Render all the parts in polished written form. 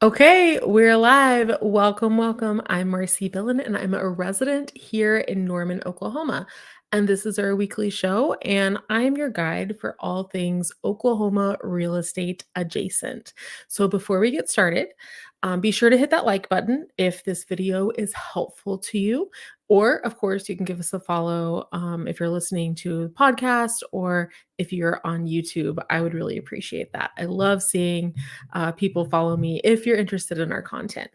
Okay, we're live. Welcome, welcome. I'm Marcie Billen, and I'm a resident here in Norman, Oklahoma. And this is our weekly show, and I'm your guide for all things Oklahoma real estate adjacent. So before we get started, be sure to hit that like button if this video is helpful to you. Or, of course, you can give us a follow if you're listening to a podcast or if you're on YouTube. I would really appreciate that. I love seeing people follow me if you're interested in our content.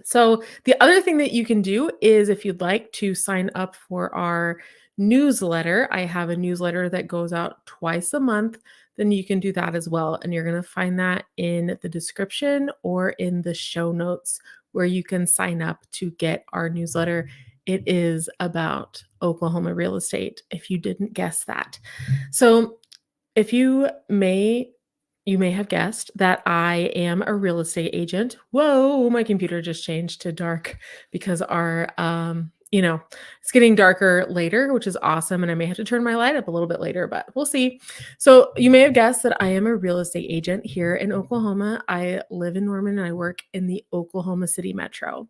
So, the other thing that you can do is if you'd like to sign up for our newsletter, I have a newsletter that goes out twice a month, then you can do that as well. And you're going to find that in the description or in the show notes where you can sign up to get our newsletter. It is about Oklahoma real estate, if you didn't guess that. So, if you may have guessed that I am a real estate agent. Whoa, my computer just changed to dark because it's getting darker later, which is awesome. And I may have to turn my light up a little bit later, but we'll see. So you may have guessed that I am a real estate agent here in Oklahoma. I live in Norman and I work in the Oklahoma City Metro.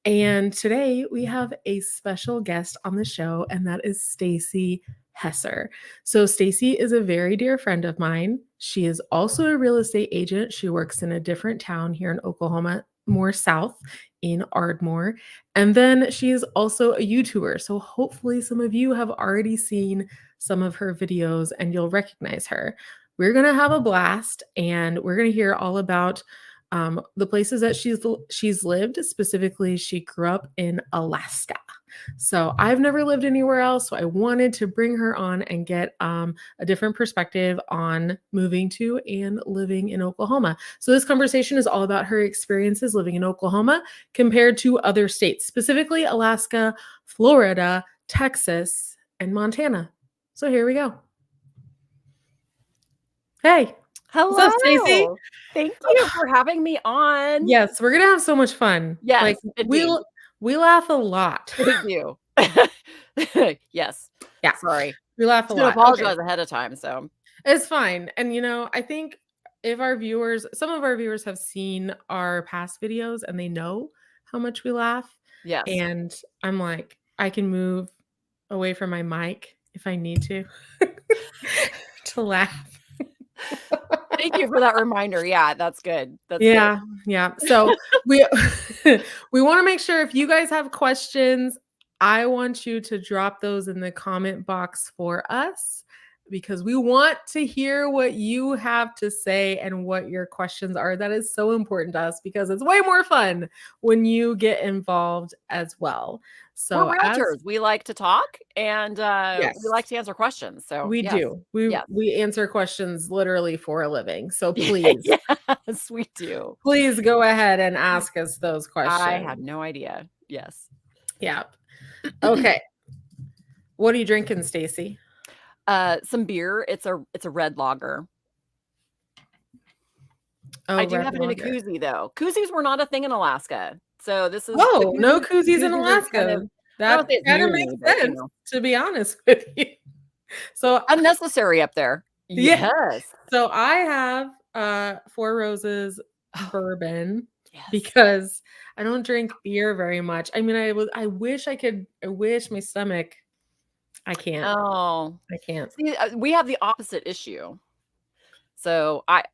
And today we have a special guest on the show, and that is Stacy Hesser. So Stacy is a very dear friend of mine. She is also a real estate agent. She works in a different town here in Oklahoma, more south in Ardmore. And then she is also a YouTuber. So hopefully some of you have already seen some of her videos and you'll recognize her. We're going to have a blast and we're going to hear all about the places that she's lived. Specifically, she grew up in Alaska. So I've never lived anywhere else. So I wanted to bring her on and get a different perspective on moving to and living in Oklahoma. So this conversation is all about her experiences living in Oklahoma compared to other states, specifically Alaska, Florida, Texas, and Montana. So here we go. Hey. Hello. What's up, Stacy? Thank you for having me on. Yes, we're gonna have so much fun. Yes, like we laugh a lot. We do. Yes. Yeah. Sorry. We laugh a lot. I apologize ahead of time. So it's fine. And I think if some of our viewers have seen our past videos and they know how much we laugh. Yes. And I'm like, I can move away from my mic if I need to to laugh. Thank you for that reminder. Yeah, that's good. That's good. Yeah. So we want to make sure if you guys have questions, I want you to drop those in the comment box for us because we want to hear what you have to say and what your questions are. That is so important to us because it's way more fun when you get involved as well. So we're realtors. We like to talk and we like to answer questions. So we do. We answer questions literally for a living. So please. Yes, we do. Please go ahead and ask us those questions. I have no idea. Yes. Yeah. Okay. What are you drinking, Stacy? Some beer. It's a red lager. Oh, I do have it in a koozie though. Koozies were not a thing in Alaska. So this is no koozies in Alaska. That kind of makes sense, to be honest with you. So unnecessary up there. Yes. So I have 4 Roses bourbon because I don't drink beer very much. I mean, I wish my stomach. I can't. Oh, I can't. See, we have the opposite issue. So I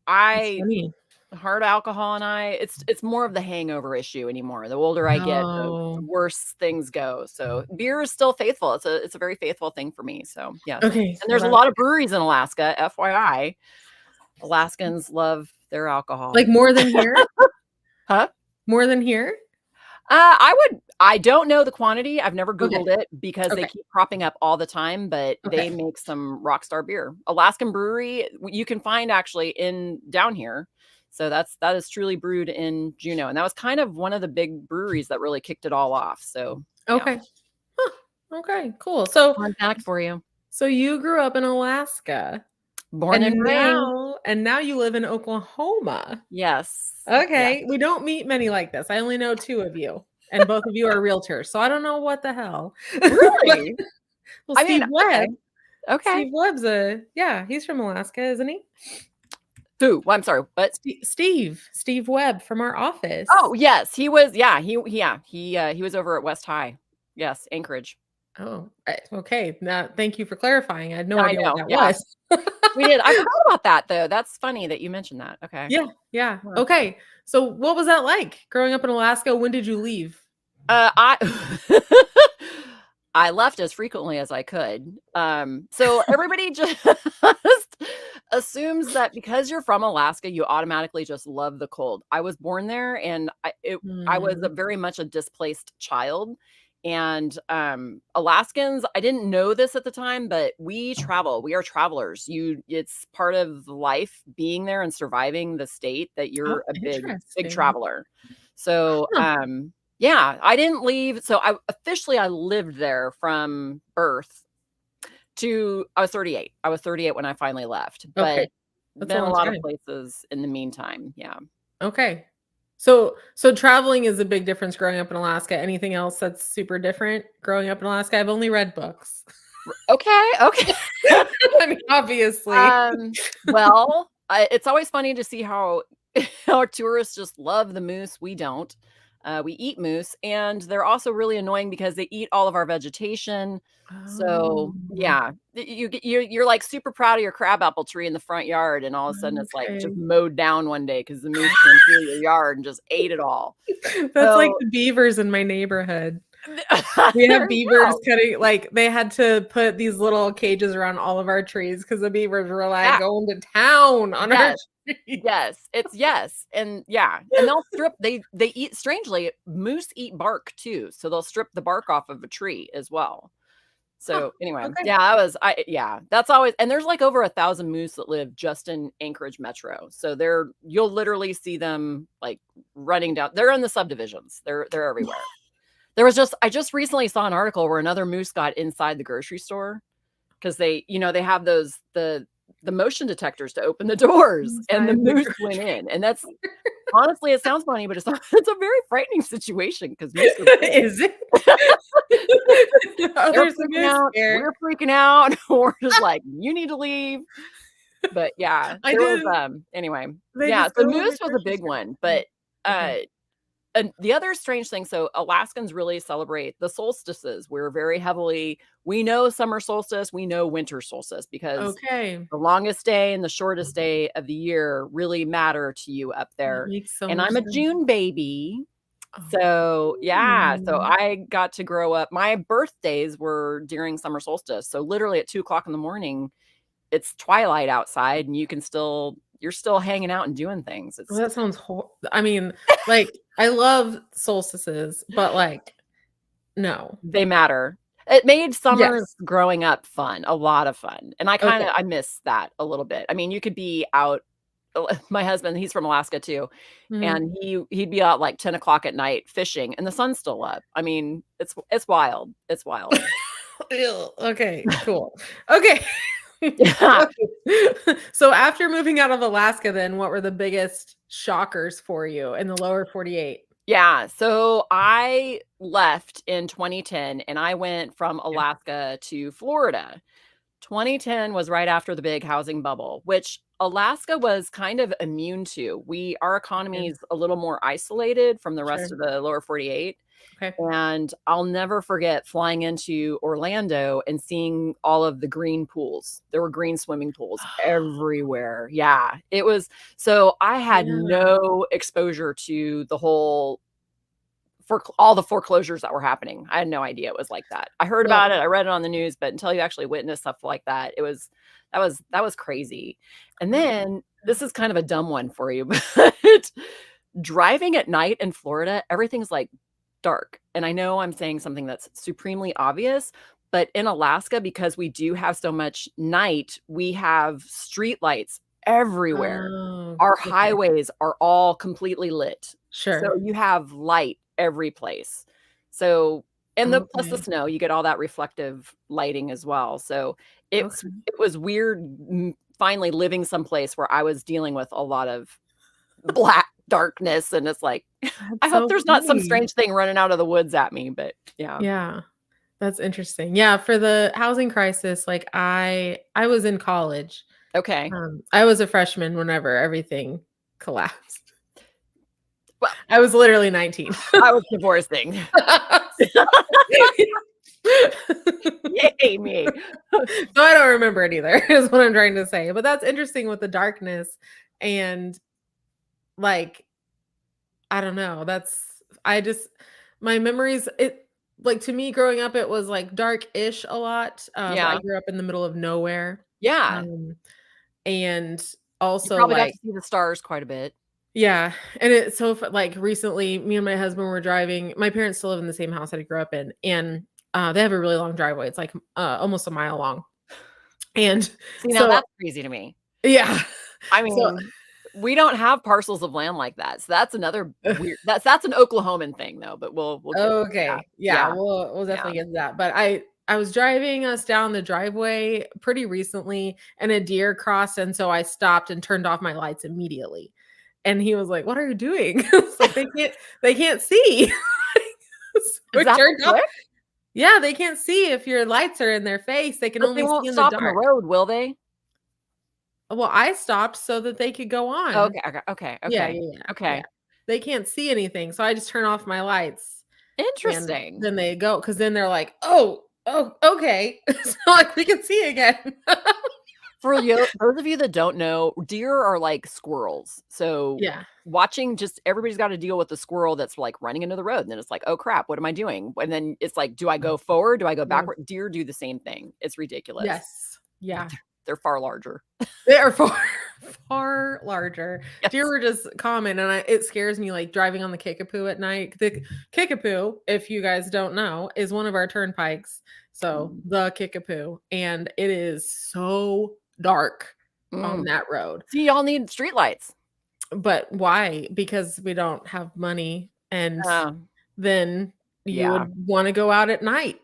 hard alcohol and it's more of the hangover issue anymore. The older I get, the worse things go. So beer is still faithful. It's a very faithful thing for me. So yeah. Okay. And there's a lot of breweries in Alaska, FYI. Alaskans love their alcohol. Like more than here? Huh? More than here? I don't know the quantity. I've never Googled it because they keep cropping up all the time, but they make some rock star beer. Alaskan brewery, you can find actually down here. So that is truly brewed in Juneau. And that was kind of one of the big breweries that really kicked it all off. So okay. Huh. Okay, cool. So fun fact for you. So you grew up in Alaska. Born and raised. And now you live in Oklahoma. Yes. Okay. We don't meet many like this. I only know 2 of you. And both of you are realtors. So I don't know what the hell. Really? Well, Steve Webb. Okay. Steve Webb's he's from Alaska, isn't he? Who? Well, I'm sorry, what? Steve Webb from our office. Oh, yes, he was he was over at West High. Yes, Anchorage. Oh, okay. Now, thank you for clarifying. I had no I idea what know, that yeah. was. We did. I forgot about that, though. That's funny that you mentioned that. Okay. Yeah, yeah. Huh. Okay. So what was that like growing up in Alaska? When did you leave? I I left as frequently as I could. So everybody just assumes that because you're from Alaska, you automatically just love the cold. I was born there, and I was a Mm, very much a displaced child. And Alaskans, I didn't know this at the time, but we travel. We are travelers. It's part of life being there and surviving the state that oh, you're a big interesting. traveler. So Huh. yeah, I didn't leave. So I lived there from birth to I was 38. I was 38 when I finally left, Okay. but That's a been a long lot of time. places in the meantime. Yeah. Okay. So traveling is a big difference growing up in Alaska. Anything else that's super different growing up in Alaska? I've only read books. Okay. Okay. I mean, obviously. Well, it's always funny to see how our tourists just love the moose. We don't. We eat moose, and they're also really annoying because they eat all of our vegetation. Oh, So yeah, you're like super proud of your crabapple tree in the front yard, and all of a sudden it's like just okay. mowed down one day because the moose came through your yard and just ate it all. That's like So the beavers in my neighborhood. We have there you beavers go. cutting like, they had to put these little cages around all of our trees because the beavers were, like, Yeah. going to town on our Yes. trees. Yes, it's yes, and yeah, and they'll strip they eat strangely, moose eat bark too, so they'll strip the bark off of a tree as well. Huh, So, anyway, okay. yeah, yeah, that's always and there's, like, over 1,000 moose that live just in Anchorage Metro, so you'll literally see them, like, running down they're in the subdivisions, they're everywhere. I just recently saw an article where another moose got inside the grocery store. 'Cause they have the motion detectors to open the doors, and the Inside the moose went grocery in, and that's honestly, it sounds funny, but it's not it's a very frightening situation because moose are big. Is it? Oh, They're there's a freaking moose out, here. we're freaking out, we're just like, "You need to leave." But, yeah, I there was, didn't anyway. they Yeah, just so go in the moose was a grocery big store? one, Mm, but, okay. uh and the other strange thing, so Alaskans really celebrate the solstices. We know summer solstice, we know winter solstice because Okay. the longest day and the shortest day of the year really matter to you up That there, makes so and much I'm a sense. June baby. So, yeah, so Oh. I got to grow up my birthdays were during summer solstice, so literally at 2 o'clock in the morning, it's twilight outside, and you're still hanging out and doing things. Well, that sounds I mean, like, I love solstices, but, like, no. They matter. It made summers Yes. growing up fun, a lot of fun, and Okay. I miss that a little bit. I mean, you could be out my husband, he's from Alaska too, Mhm. and he'd be out like 10 o'clock at night fishing, and the sun's still up. I mean, it's wild. It's wild. Ew, okay, cool. Okay. Yeah. So after moving out of Alaska then, what were the biggest shockers for you in the lower 48? Yeah, so I left in 2010, and I went from Yeah, Alaska to Florida. 2010 was right after the big housing bubble, which Alaska was kind of immune to. Our economy yeah, is a little more isolated from the rest sure. of the lower 48. Okay. And I'll never forget flying into Orlando and seeing all of the green pools. There were green swimming pools everywhere. Yeah, it was so I had Yeah. no exposure to the whole for all the foreclosures that were happening. I had no idea it was like that. I heard Well, about it, I read it on the news, but until you actually witness stuff like that, that was crazy. And oh, then yeah. this is kind of a dumb one for you, but driving at night in Florida, everything's like dark. And I know I'm saying something that's supremely obvious, but in Alaska, because we do have so much night, we have street lights everywhere. Oh, Our okay. highways are all completely lit. So Sure. you have light every place. So and the plus the Okay. snow, you get all that reflective lighting as well. So Okay. it was weird finally living someplace where I was dealing with a lot of black darkness, and it's like, I That's hope so there's not some funny. strange thing running out of the woods at me, but yeah. Yeah. That's interesting. Yeah, for the housing crisis, like, I was in college, Okay. I was a freshman whenever everything collapsed. Well, I was literally 19. I was divorcing. Yay, me. So I don't remember it either, is what I'm trying to say. But that's interesting with the darkness. And like, I don't know. My memories, like to me growing up, it was like dark-ish a lot. I Yeah. grew up in the middle of nowhere. Yeah. Um, and You also probably got like, to see the stars quite a bit. yeah. And it's so like recently, me and my husband were driving. My parents still live in the same house that I grew up in. And they have a really long driveway. It's like almost a mile long. And See, now so, that's crazy to me. yeah. I So, mean, we don't have parcels of land like that. So that's another weird that's an Oklahoman thing though, but we'll get to that. okay. Yeah, Yeah. we'll Yeah. definitely get to that. But I was driving us down the driveway pretty recently and a deer crossed, and so I stopped and turned off my lights immediately. And he was like, "What are you doing?" It's like they can't see. So Is I that turned off. quick? Yeah, they can't see if your lights are in their face. They can But they only see won't in the stop on the dark. road, will they? Well, I stopped so that they could go Oh, on. okay, okay, okay, Yeah, okay, yeah, yeah, yeah. okay. They can't see anything, so I just turn off my lights, and Interesting. then they go, because then they're like, "Oh, oh, okay." It's not like we can see again. For you those of you that don't know, deer are like squirrels. So, Yeah. watching just everybody's gotta deal with the squirrel that's, like, running into the road, and then it's like, "Oh, crap, what am I doing?" And then it's like, "Do I go forward? Do I go Yeah. backward?" Deer do the same thing. It's ridiculous. Yes. But Yeah. they're far larger. They are far far larger. Deer Yes. were just common, and it scares me, like, driving on the Kickapoo at night. The Kickapoo, if you guys don't know, is one of our turnpikes. So, Mm. the Kickapoo, and it is so dark on Mm. that road. See, y'all need streetlights. But why? Because we don't have money, and Um, then you yeah. would wanna go out at night.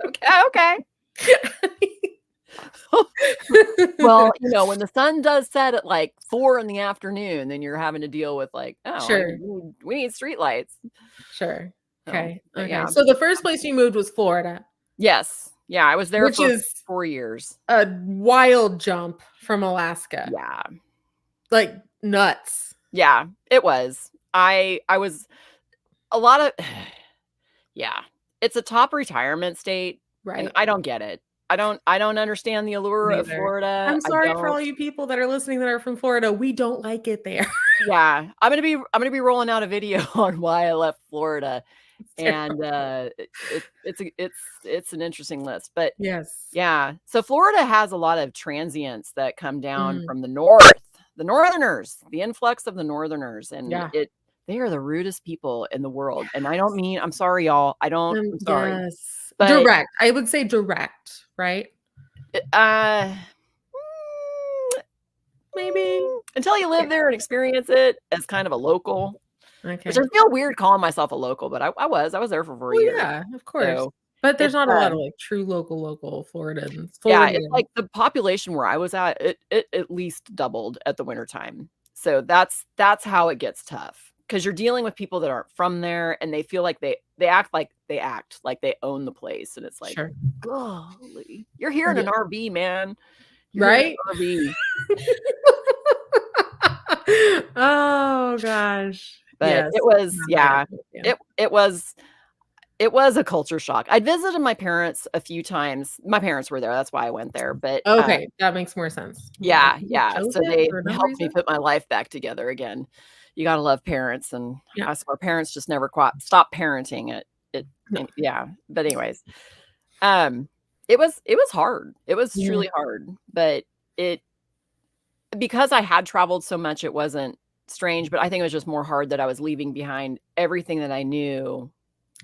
Okay, okay. Well, when the sun does set at, like, 4 in the afternoon, then you're having to deal with, like, "Oh, Sure, we need streetlights." sure. So, Okay, but okay. yeah. So the first place you moved was Florida, Yes. Yeah, I was there which for is 4 years. a wild jump from Alaska. Yeah. Like, nuts, Yeah, it was. I was a lot of yeah. It's a top retirement state, and right? I don't get it. I don't understand the allure of Neither. Florida. I'm I sorry for don't. all you people that are listening that are from Florida. We don't like it there. Yeah, I'm gonna be rolling out a video on why I left Florida, It's and, terrible. it's an interesting list, but Yes. yeah. So Florida has a lot of transients that come down Mhm. from the north, the northerners, the influx of the northerners, and Yeah. they are the rudest people in the world, and I don't mean I'm sorry, y'all, I'm sorry, Yes. but, Direct. I would say direct, right? uh, Maybe? until you live Yeah. there and experience it as kind of a local, which I Okay. feel weird calling myself a local, but I was there for 4 Well, years. yeah, of course. So, But there's it's, not a lot of, like, true local yeah, it's Floridians. like the population where I was at, it at least doubled at the wintertime. So that's how it gets tough because 'cause you're dealing with people that aren't from there, and they feel like they own the place, and it's like, Sure. "Golly, you're here in Yeah. an RV, man. You're here in Right? an RV." Oh gosh. But Yes. it was Not a yeah, big fan. it was a culture shock. I visited my parents a few times. My parents were there, that's why I went there, but, Okay, that makes more sense. Like, yeah, you yeah, chose so it they for no helped me reason? put my life back together again. You gotta love parents, and Yeah. I swear parents just never quite stop parenting it No. and yeah, but anyways, um, it was hard. It was Yeah. truly hard, but it because I had traveled so much, it wasn't strange, but I think it was just more hard that I was leaving behind everything that I knew,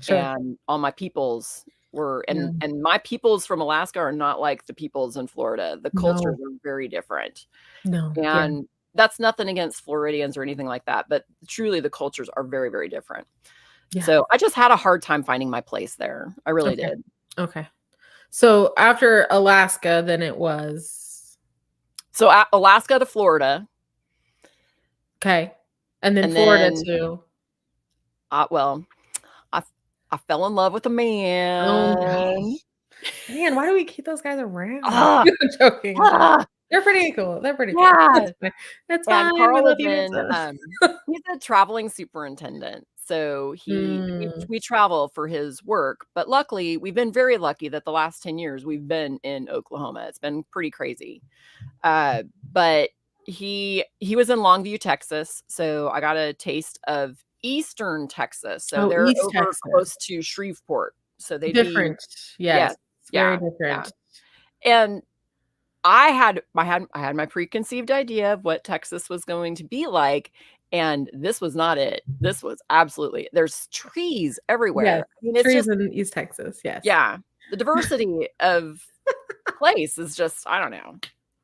Sure. and all my peoples were Yeah. and my peoples from Alaska are not like the peoples in Florida. The cultures No. are very different. No. Yeah. And that's nothing against Floridians or anything like that, but truly the cultures are very, very different. Yeah. So, I just had a hard time finding my place there. I really Okay. did. Okay. So after Alaska, then it was So, Alaska to Florida, okay. And then and Florida then, too. well, I I fell in love with a Oh man. gosh. Man, why do we keep those guys around? Ah, I'm joking, I'm joking. ah, They're pretty cool, they're pretty cool. yeah. It's fine. It's And fine, we Carl love is you guys in, so. he's a traveling superintendent. So Mm. we travel for his work, but luckily, we've been very lucky that the last 10 years we've been in Oklahoma. It's been pretty crazy. But he was in Longview, Texas, so I got a taste of Eastern Texas. So Oh, they're East over Texas. close to Shreveport. So they'd be Different. Yes, yes, it's very yeah, yeah. different. And I had my preconceived idea of what Texas was going to be like, and this was not it. This was absolutely there's trees Yes, everywhere. I mean, it's trees just in East Texas, yes. yeah, the diversity of the place is just I don't know.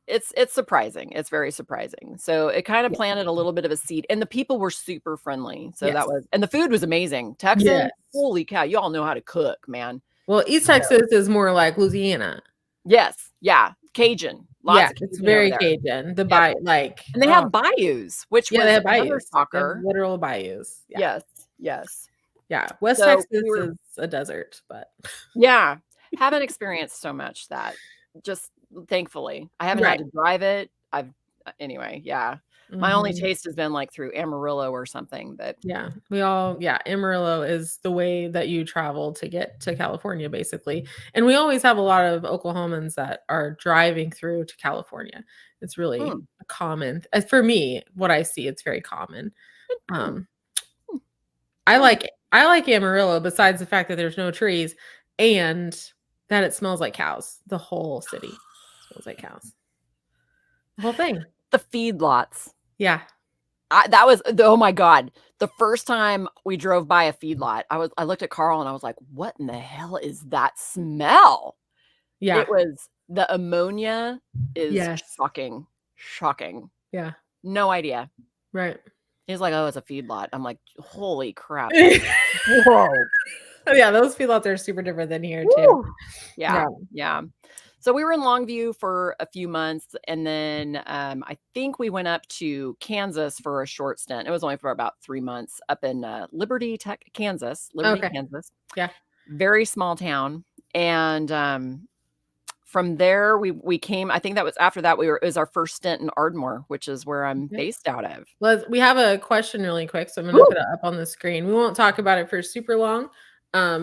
It's surprising. It's very surprising. So it kind of Yeah. planted a little bit of a seed, and the people were super friendly. So that Yes. was and the food was amazing. Texans, Yes. holy cow, you all know how to cook, man. Well, East Texas is more like Louisiana. Yes, yeah, Cajun, Yeah, lots of it's Cajun over very there. Cajun. The Yep, like, and they have bayous, which yeah, they was have another bayous. They have shocker. literal bayous. Yeah. Yes, yes. Yeah. West So Texas we were is a desert, but yeah, haven't experienced so much that just thankfully. I haven't had right. to drive it. I've anyway, yeah. My only Mhm. taste has been, like, through Amarillo or something, but Yeah. Amarillo is the way that you travel to get to California, basically. And we always have a lot of Oklahomans that are driving through to California. It's really hmm, a common for me, what I see, it's very common. hmm, Um, hmm, I yeah. like Amarillo besides the fact that there's no trees and that it smells like cows. The whole city smells like cows. The whole thing. The feedlots. Yeah. That was oh my god. The first time we drove by a feedlot, I looked at Carl and I was like, "What in the hell is that smell?" Yeah. It was the ammonia is Yes. shocking, shocking. Yeah. No idea. Right. He's like, "Oh, it's a feedlot." I'm like, "Holy crap." Whoa. Yeah, those feedlots are super different than here too. Woo. Yeah. Yeah, yeah. So we were in Longview for a few months, and then, I think we went up to Kansas for a short stint. It was only for about 3 months up in, Liberty, Okay. Kansas. Yeah. Very small town, and, from there, we came I think that was after that, it was our first stint in Ardmore, which is where I'm Okay. based out of. We have a question really quick, so I'm gonna Woo! put it up on the screen. We won't talk about it for super long,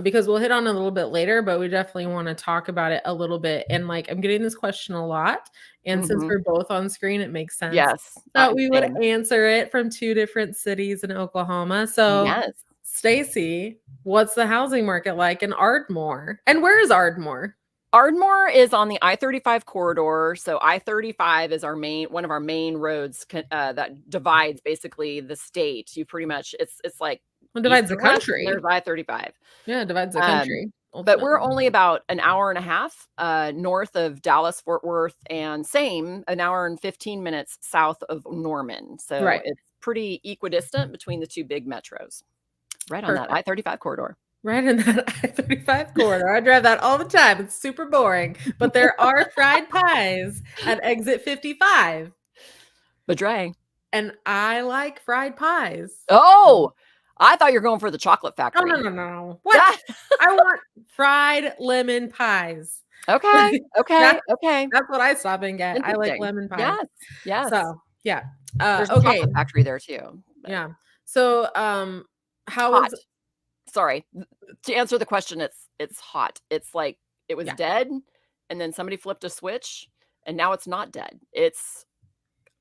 because we'll hit on it a little bit later, but we definitely wanna talk about it a little bit. And, like, I'm getting this question a lot, and since Mhm. we're both on screen, it makes sense Yes, that we would same. answer it from 2 different cities in Oklahoma. So, Yes. Stacy, what's the housing market like in Ardmore? And where is Ardmore? Ardmore is on the I-35 corridor, so I-35 is our main one of our main roads that divides basically the state. You pretty much it's like What east divides the and west, and country? there's I-35. Yeah, it divides the Um, country, but we're ultimately. only about an hour and a half, north of Dallas, Fort Worth, and same, an hour and 15 minutes south of Norman. So Right. it's pretty equidistant between the 2 big metros, right on that Perfect. I-35 corridor. Right in that I-35 corridor. I drive that all the time. It's super boring, but there are fried pies at exit 55, Bedrang. and I like fried pies. Oh, I thought you were going for the chocolate No, no, factory. no, no. What? I want fried lemon pies. Okay, That's okay, okay. that's what I stop and get. I like Interesting. lemon pies. Yes, yes. So, yeah. There's a Okay. chocolate factory there too, but Yeah. So, it's how hot. was Sorry. To answer the question, it's hot. It's like it was yeah, dead, and then somebody flipped a switch, and now it's not dead. It's,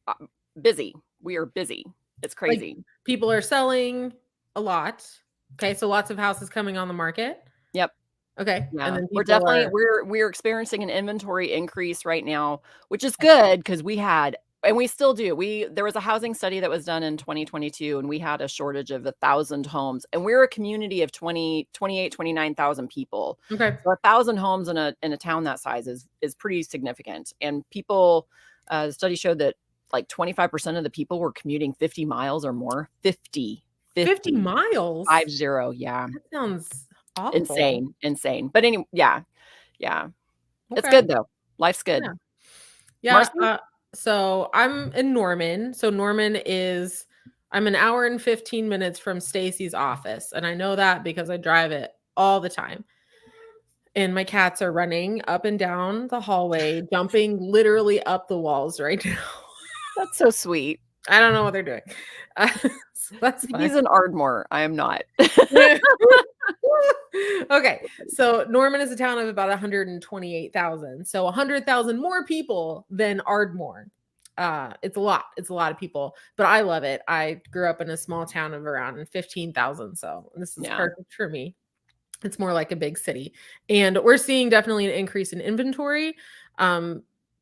uh, busy. We are busy. It's like, crazy. people are selling a lot. Okay, so lots of houses coming on the market. Yep. Okay, and Yeah, then we're people definitely are we're experiencing an inventory increase right now, which is good because we had and we still do. There was a housing study that was done in 2022 and we had a shortage of 1,000 homes and we're a community of 29,000 people. okay. So 1,000 homes in a town that size is pretty significant. And people the study showed that like 25% of the people were commuting 50 miles or more. 50, 50 50, miles? 50, yeah. That sounds awful. Insane, insane. But yeah, yeah. It's Okay. good though. Life's good. Yeah. Yeah, Marcie? so I'm in Norman. So Norman is I'm an hour and 15 minutes from Stacy's office, and I know that because I drive it all the time. and my cats are running up and down the hallway, jumping literally up the walls right now. That's so sweet. I don't know what they're doing. So that's fine. He's an Ardmore. I am not. Okay, so Norman is a town of about 128,000. So 100,000 more people than Ardmore. It's a lot. It's a lot of people, but I love it. I grew up in a small town of around 15,000. So this is perfect for me. It's more like a big city. And we're seeing definitely an increase in inventory.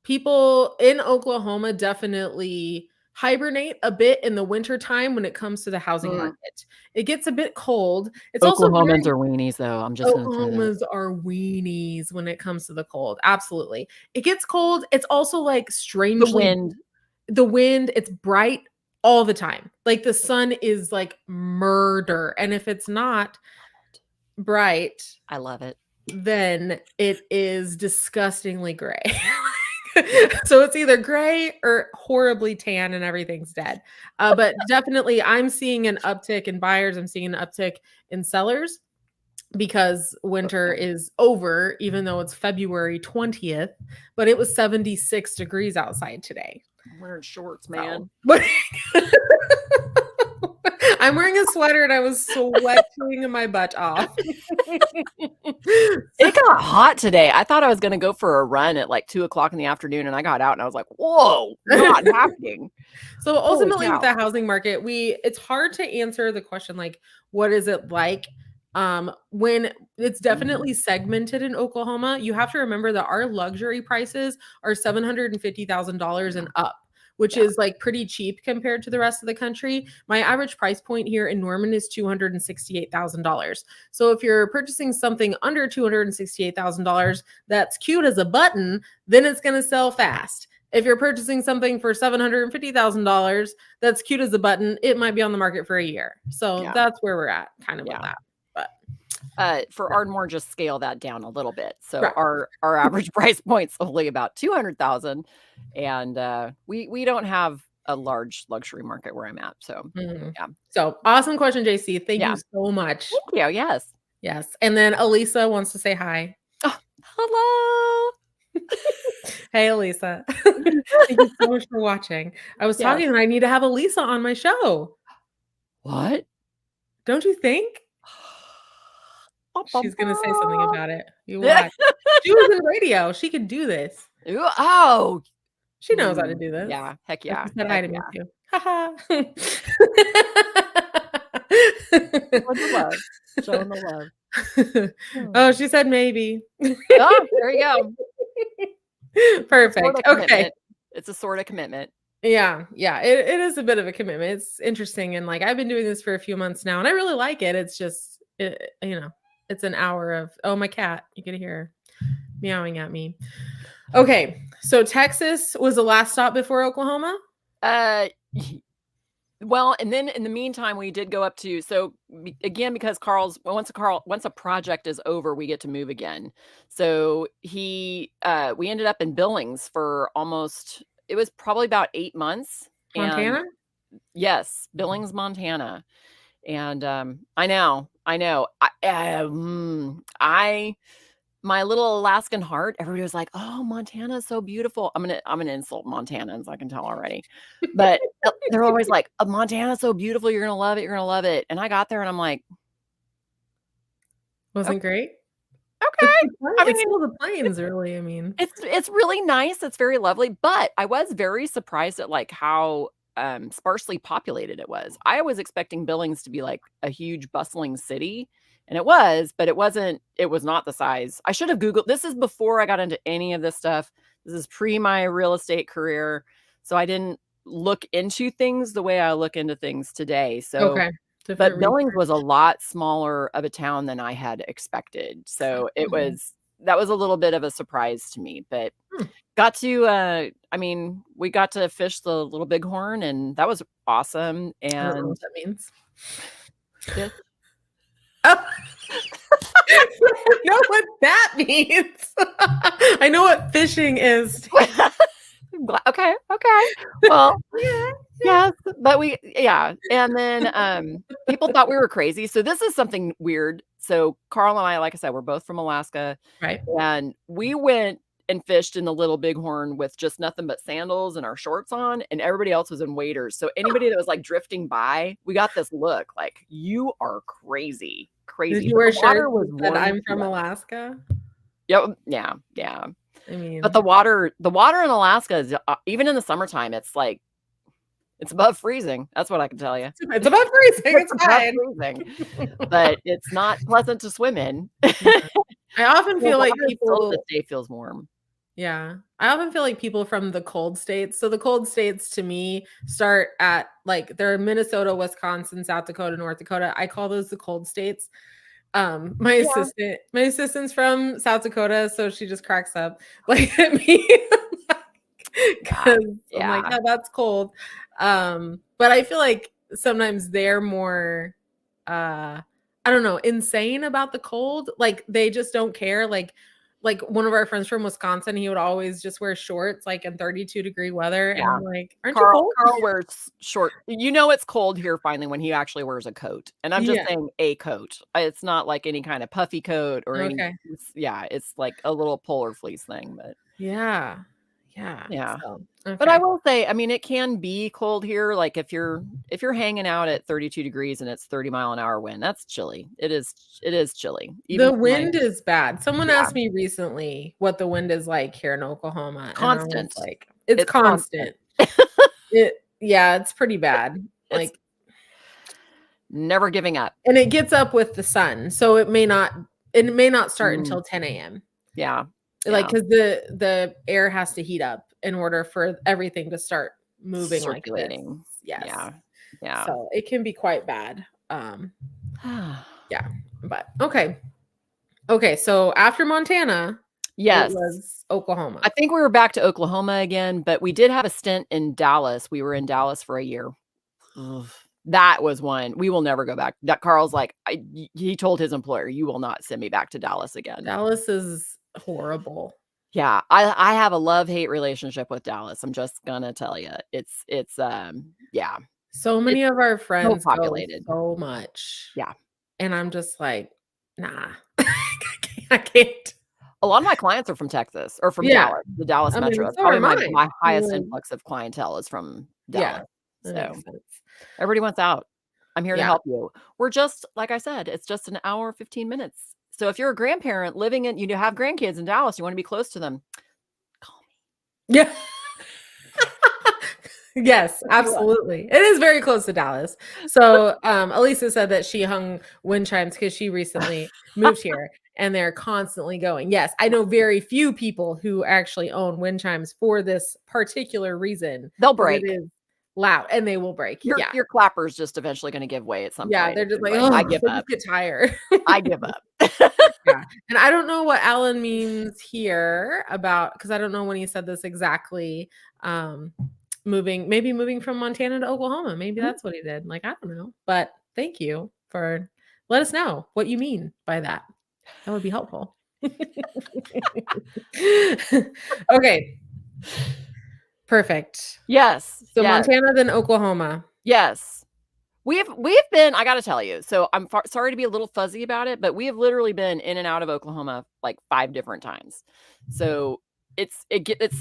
People in Oklahoma definitely hibernate a bit in the winter time when it comes to the housing market. It gets a bit cold. It's Oklahomans are weenies, though. I'm just going to say that. Oklahomas are weenies when it comes to the cold. Absolutely. It gets cold. It's also like strangely the wind, it's bright all the time. Like the sun is like murder. And if it's not bright, I love it. Then it is disgustingly gray. So it's either gray or horribly tan and everything's dead. But definitely I'm seeing an uptick in buyers. I'm seeing an uptick in sellers because winter is over, even though it's February 20th, but it was 76 degrees outside today. I'm wearing shorts, man. I'm wearing a sweater and I was sweating my butt off. It got hot today. I thought I was going to go for a run at like 2:00 in the afternoon, and I got out and I was like, whoa, not happening. So ultimately with the housing market, it's hard to answer the question, like, what is it like? When it's definitely segmented in Oklahoma. You have to remember that our luxury prices are $750,000 and up, which is like pretty cheap compared to the rest of the country. My average price point here in Norman is $268,000. So if you're purchasing something under $268,000 that's cute as a button, then it's going to sell fast. If you're purchasing something for $750,000 that's cute as a button, it might be on the market for a year. So that's where we're at kind of with that. But for Ardmore, just scale that down a little bit. So our average price point's only about 200,000, and we don't have a large luxury market where I'm at. So So awesome question, JC. Thank you so much. Thank you. Yes. And then Elisa wants to say hi. Oh, hello. Hey, Elisa. Thank you so much for watching. I was talking and I need to have Elisa on my show. What? Don't you think? She's going to say something about it. You watch. She was in radio. She could do this. Oh. She knows how to do this. Yeah. Heck yeah. She said hi to me too. Ha Showing the love. Oh, she said maybe. Oh, there you go. Perfect. Okay. It's a sort of commitment. Yeah. It is a bit of a commitment. It's interesting. And like, I've been doing this for a few months now and I really like it. It's just, it's an hour of, my cat, you can hear her meowing at me. Okay. So Texas was the last stop before Oklahoma? Well, and then in the meantime, we did go up to, so again, because once a project is over, we get to move again. So we ended up in Billings for it was probably about 8 months. Montana? Yes. Billings, Montana. And I know. My little Alaskan heart, everybody was like, "Oh, Montana's so beautiful." I'm gonna insult Montanans, I can tell already. But they're always like, "Montana's so beautiful, you're gonna love it, you're gonna love it." And I got there and I'm like, wasn't great. Okay. It's still the plains, really. I mean, it's really nice. It's very lovely, but I was very surprised at like how sparsely populated it was. I was expecting Billings to be like a huge bustling city. And it was, but it was not the size. I should have Googled. This is before I got into any of this stuff. This is pre my real estate career. So I didn't look into things the way I look into things today. So, but Billings was a lot smaller of a town than I had expected. So that was a little bit of a surprise to me, but got to, we got to fish the Little Bighorn and that was awesome. And I don't know what that means. Yeah. I know what that means. I know what fishing is. Okay. Well, yes, but and then people thought we were crazy. So this is something weird. So Carl and I, like I said, we're both from Alaska, Right. and we went and fished in the Little Bighorn with just nothing but sandals and our shorts on, and everybody else was in waders. So anybody that was like drifting by, we got this look like, you are crazy, Did crazy. you But wear the water shirts was that said, warm. "I'm from Alaska"? Yep. Yeah. Yeah. I But mean, the water in Alaska is even in the summertime, it's like it's above freezing. That's what I can tell you. it's above freezing. It's It's above fine. freezing, but it's not pleasant to swim in. Yeah. I often The feel like water still to this people day feels warm. Yeah. I often feel like people from the cold states. So the cold states to me start at like they're Minnesota, Wisconsin, South Dakota, North Dakota. I call those the cold states. Yeah. My assistant's from South Dakota, so she just cracks up like at me. Yeah. Because I'm like, Yeah. no, that's cold. But I feel like sometimes they're more I don't know, insane about the cold. Like they just don't care. Like one of our friends from Wisconsin, he would always just wear shorts like in 32-degree weather. And Yeah. I'm like, aren't you cold? Carl wears short. You know it's cold here finally when he actually wears a coat. And I'm just Yeah. saying a coat. It's not like any kind of puffy coat or any Okay. it's like a little polar fleece thing, but Yeah. Yeah. yeah. So But I okay. will say, I mean, it can be cold here. Like if you're hanging out at 32 degrees and it's 30-mile-an-hour wind, that's chilly. It is chilly. Even The for my wind is bad. Someone yeah, asked me recently what the wind is like here in Oklahoma, and I was constant. like, it's It's constant. constant. Yeah, it's pretty bad. It's Like, never giving up. and it gets up with the sun, so it may not start Mm, until 10 a.m. yeah. Like, Yeah. because the air has to heat up in order for everything to start moving like this. Circulating. Yes. Yeah. Yeah. So it can be quite bad. Yeah, but okay. Okay, so after Montana, it Yes. was Oklahoma. I think we were back to Oklahoma again, but we did have a stint in Dallas. We were in Dallas for a year. Ugh, that was one. We will never go back. That Carl's like, he told his employer, "You will not send me back to Dallas again." Dallas is horrible. Yeah, I have a love-hate relationship with Dallas. I'm just gonna tell you. Yeah, So it's many of our so friends go populated. so much, Yeah. and I'm just like, "Nah, I can't." A lot of my clients are from Texas or from Yeah, Dallas, the Dallas I mean, metro. That's so are probably mine. my highest Like, influx of clientele is from yeah, Dallas. that So, makes sense. everybody wants out. I'm here to Yeah. help you. We're just like I said, it's just an hour, 15 minutes. So if you're a grandparent living in you have grandkids in Dallas, you wanna be close to them, call me. Yeah. Yes, Hook you up. absolutely. It is very close to Dallas. So, Elisa said that she hung wind chimes because she recently moved here and they're constantly going. Yes, I know very few people who actually own wind chimes for this particular reason They'll because it break. is loud and they will break. Yeah. Your clapper's just eventually gonna give way at some Yeah, point. they're It's just just like, like, oh, "I give they up. just get tired. I give up." Yeah. And I don't know what Alan means here about because I don't know when he said this exactly. Um, moving from Montana to Oklahoma. Maybe Mhm. that's what he did. Like, I don't know. But thank you for let us know what you mean by that. That would be helpful. Okay, perfect. Yes, So yes, Montana, then Oklahoma. yes. We've been I gotta tell you, so I'm sorry to be a little fuzzy about it, but we have literally been in and out of Oklahoma, like, 5 different times. So, it's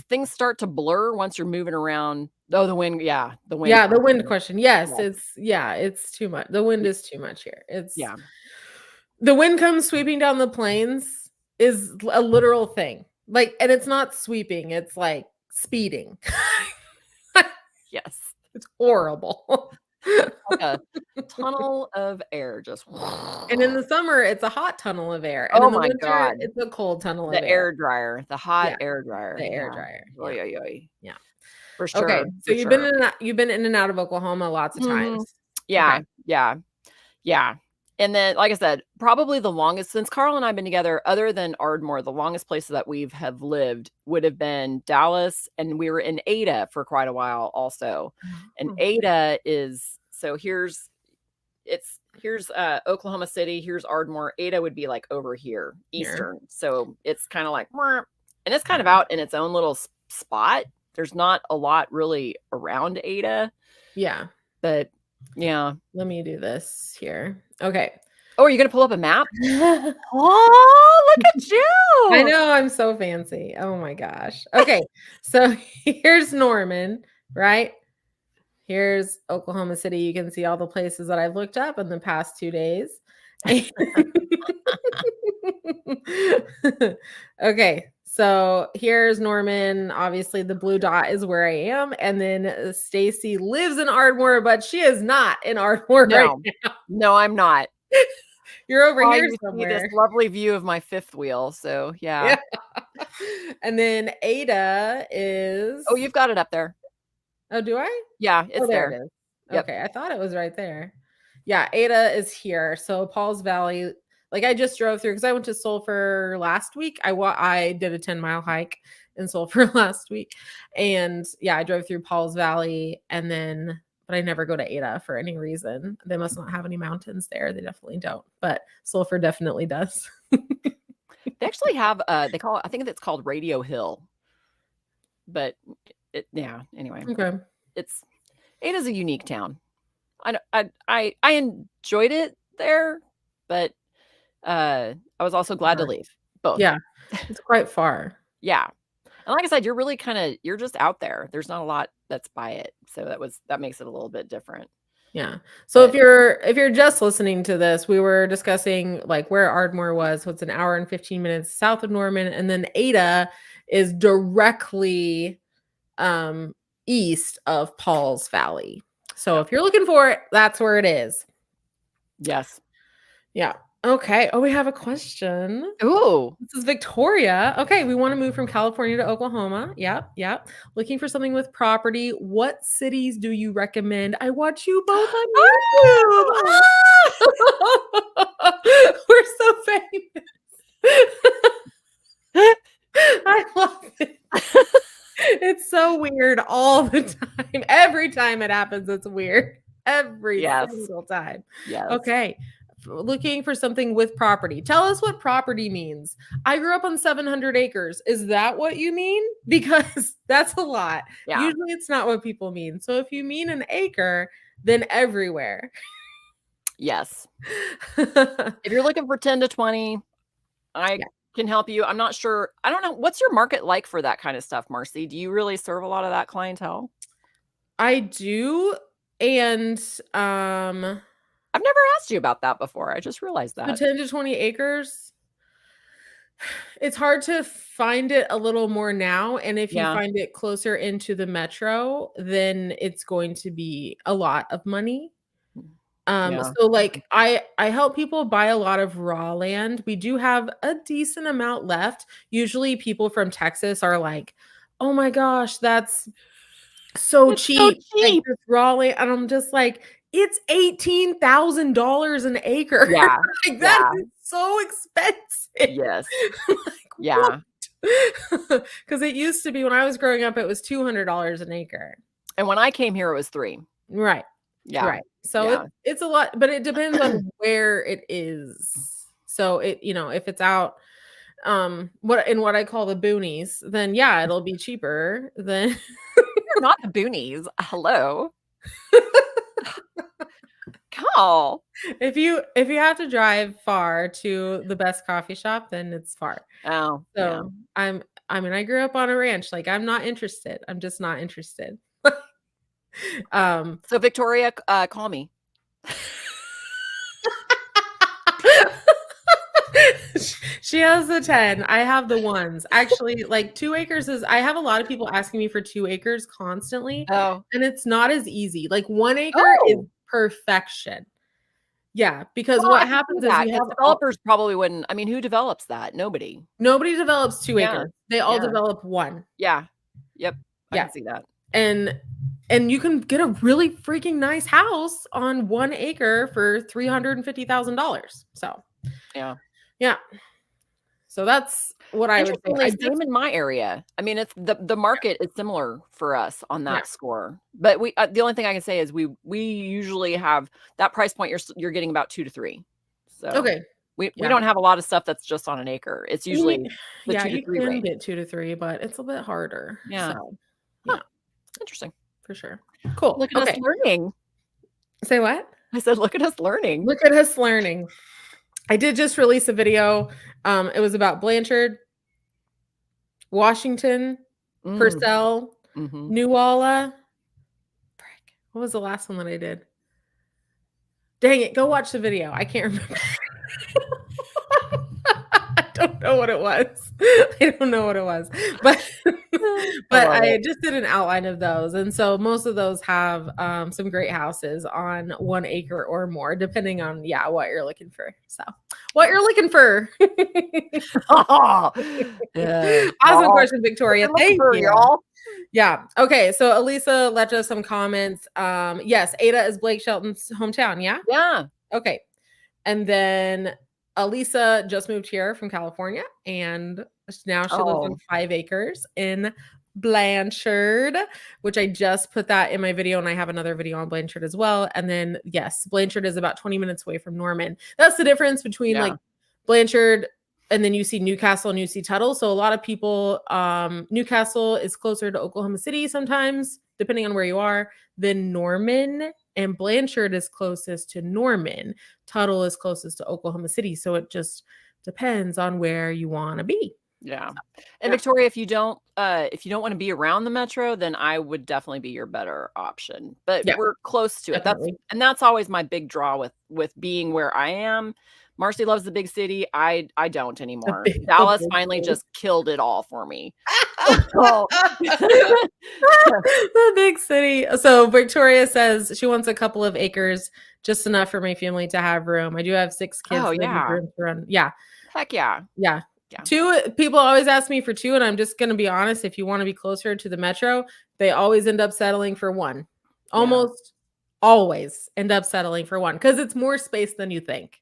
things start to blur once you're moving around. Oh, the wind Yeah, the wind question. question. Yes, Yeah, it's too much. The wind y is too much here. It's yeah. the wind comes sweeping down the plains is a literal thing. Like, and it's not sweeping, it's like speeding. Yes. It's horrible. Like a tunnel of air just And in the summer, it's a hot tunnel of air, and Oh in the my winter, god. it's a cold tunnel of The air. air dryer, the hot Yeah, air dryer, the air yeah. dryer, yeah, Oy, oy, oy. yeah. For Okay, sure, so for sure. you've been in and out of Oklahoma lots of Mhm. times. Yeah, Okay. yeah. Yeah. And then, like I said, probably the longest since Carl and I have been together, other than Ardmore, the longest places that we've have lived would have been Dallas, and we were in Ada for quite a while also. And Oh, okay. Ada is so here's Oklahoma City, here's Ardmore. Ada would be like over here, Here. eastern. So it's kind of like, "Mwah," and it's kind of Yeah. out in its own little spot. There's not a lot really around Ada, Yeah. but yeah. Let me do this here. Okay. Oh, are you gonna pull up a map? Oh, look at I you. know, I'm so fancy. Oh my gosh. Okay, so here's Norman, right? Here's Oklahoma City. You can see all the places that I've looked up in the past 2 days. Okay, so here's Norman. Obviously, the blue dot is where I am, and then Stacy lives in Ardmore, but she is not in Ardmore right No. now. No, I'm not. You're over Why here you see this somewhere. lovely view of my fifth wheel, so yeah. Yeah. And then Ada is Oh, you've got it up there. oh, do I? Yeah, Oh, it's there there. it is. Yep. Okay, I thought it was right there. Yeah, Ada is here. So Paul's Valley, like I just drove through because I went to Sulphur last week. I did a 10-mile hike in Sulphur last week. And yeah, I drove through Paul's Valley and then but I never go to Ada for any reason. They must not have any mountains there. They definitely don't. But Sulphur definitely does. They actually have, they call it I think it's called Radio Hill. But yeah, anyway. Okay. Ada's a unique town. I enjoyed it there, but, I was also glad to Far. leave. Both. Yeah, it's quite far. Yeah. And like I said, you're just out there. There's not a lot that's by it. So that makes it a little bit different. Yeah. So But if you're just listening to this, we were discussing like where Ardmore was. So it's an hour and 15 minutes south of Norman, and then Ada is directly east of Paul's Valley. So yeah. if you're looking for it, that's where it is. Yes. Yeah. Okay. Oh, we have a question. Ooh. This is Victoria. Okay, we want to move from California to Oklahoma. Yep, yep. Looking for something with property. What cities do you recommend? I watch you both on YouTube. Oh! Ah! We're so famous. I love it. It's so weird all the time. Every time it happens, it's weird. Every Yes. single time. Yes. Okay. Looking for something with property. Tell us what property means. I grew up on 700 acres. Is that what you mean? Because that's a lot. Yeah. Usually it's not what people mean. So if you mean an acre, then everywhere. Yes. If you're looking for 10 to 20, I can help you. I'm not sure. I don't know. What's your market like for that kind of stuff, Marcie? Do you really serve a lot of that clientele? I do. And I've never asked you about that before. I just realized the that. 10 to 20 acres, it's hard to find it a little more now. And if you Yeah. find it closer into the metro, then it's going to be a lot of money. Yeah. So like I help people buy a lot of raw land. We do have a decent amount left. Usually people from Texas are like, "Oh my gosh, that's so It's so cheap." Like cheap. this raw land. And I'm just like, it's $18,000 an acre. Yeah. Like that Yeah. is so expensive. Yes. Like, Yeah. Because it used to be when I was growing up, it was $200 an acre. And when I came here, it was 3. Right. Yeah. Right. So Yeah. it's a lot, but it depends on where it is. So if it's out what I call the boonies, then yeah, it'll be cheaper than You're not the boonies. Hello. Call. if you have to drive far to the best coffee shop, then it's far. Oh, yeah. So I grew up on a ranch. Like I'm not interested. I'm just not interested. So Victoria, call me. She has the 10. I have the ones. Actually, like 2 acres I have a lot of people asking me for 2 acres constantly, Oh. and it's not as easy. Like 1 acre is perfection. Yeah, because Well, I what can see happens is that you 'cause have developers probably wouldn't. I mean, who develops that? Nobody. nobody develops 2 Yeah. acres. They all Yeah. develop 1. Yeah. Yep. I Yeah. can see that. And you can get a really freaking nice house on 1 acre for $350,000. So, Yeah. yeah. So that's what I would say. Interestingly, same in my area. I mean, it's the market is similar for us on Yeah. that score. But we the only thing I can say is we usually have that price point you're getting about 2 to 3. So Okay. we Yeah. don't have a lot of stuff that's just on an acre. It's usually the 2 to you 3 can range. get 2 to 3, but it's a bit harder. Yeah. So, Huh. yeah, Interesting. for sure. Cool. Look at us learning. Say what? I said, look at us learning. Look at us learning. I did just release a video. It was about Blanchard, Washington, Mm. Purcell, Mhm. Newalla. Frick, what was the last one that I did? Dang it, go watch the video. I can't remember. I don't know what it was. I don't know what it was. But I but love I it. just did an outline of those. And so most of those have some great houses on 1 acre or more, depending on what you're looking for. So what you're looking for. Yeah. Awesome Y'all. question, What Victoria. you looking Thank for, you. y'all? Yeah. Okay. So Elisa left us some comments. Yes, Ada is Blake Shelton's hometown. Yeah. Yeah. Okay. And then Elisa just moved here from California, and now she lives on Oh, 5 acres in Blanchard, which I just put that in my video, and I have another video on Blanchard as well. And then, yes, Blanchard is about 20 minutes away from Norman. That's the difference between yeah. like Blanchard and then you see Newcastle and you see Tuttle. So a lot of people, Newcastle is closer to Oklahoma City sometimes, depending on where you are, than Norman. And Blanchard is closest to Norman. Tuttle is closest to Oklahoma City. So it just depends on where you want to be. Yeah. So, And yeah. Victoria, if you don't want to be around the metro, then I would definitely be your better option. But Yeah, we're close to it. definitely. That's always my big draw with being where I am. Marcie loves the big city. I don't anymore. The Dallas big finally city. just killed it all for me. So The big city. So Victoria says she wants a couple of acres, just enough for my family to have room. I do have 6 kids, oh so they need yeah. room to run. Yeah. Heck yeah. Yeah. Yeah. 2 people always ask me for 2, and I'm just gonna be honest, if you wanna be closer to the metro, they always end up settling for 1. Yeah. Almost always end up settling for 1 because it's more space than you think.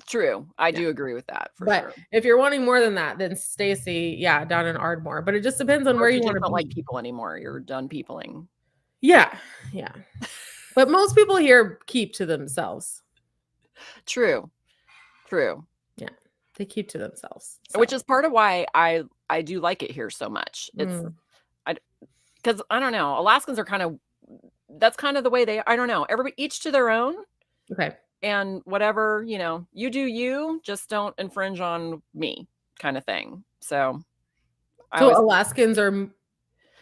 True. I Yeah. do agree with that for But sure. if you're wanting more than that, then Stacy, down in Ardmore, but it just depends on Or where if you you just wanna don't like be. people anymore, you're done peopling. Yeah, yeah. But most people here keep to themselves. True. True. Yeah, they keep to themselves, Which so. is part of why I do like it here so much. It's Mm, because I don't know, Alaskans are kind of that's kind of the way they I don't know. Everybody each to their own okay. and whatever, you do you, just don't infringe on me kind of thing. So, I So always Alaskans are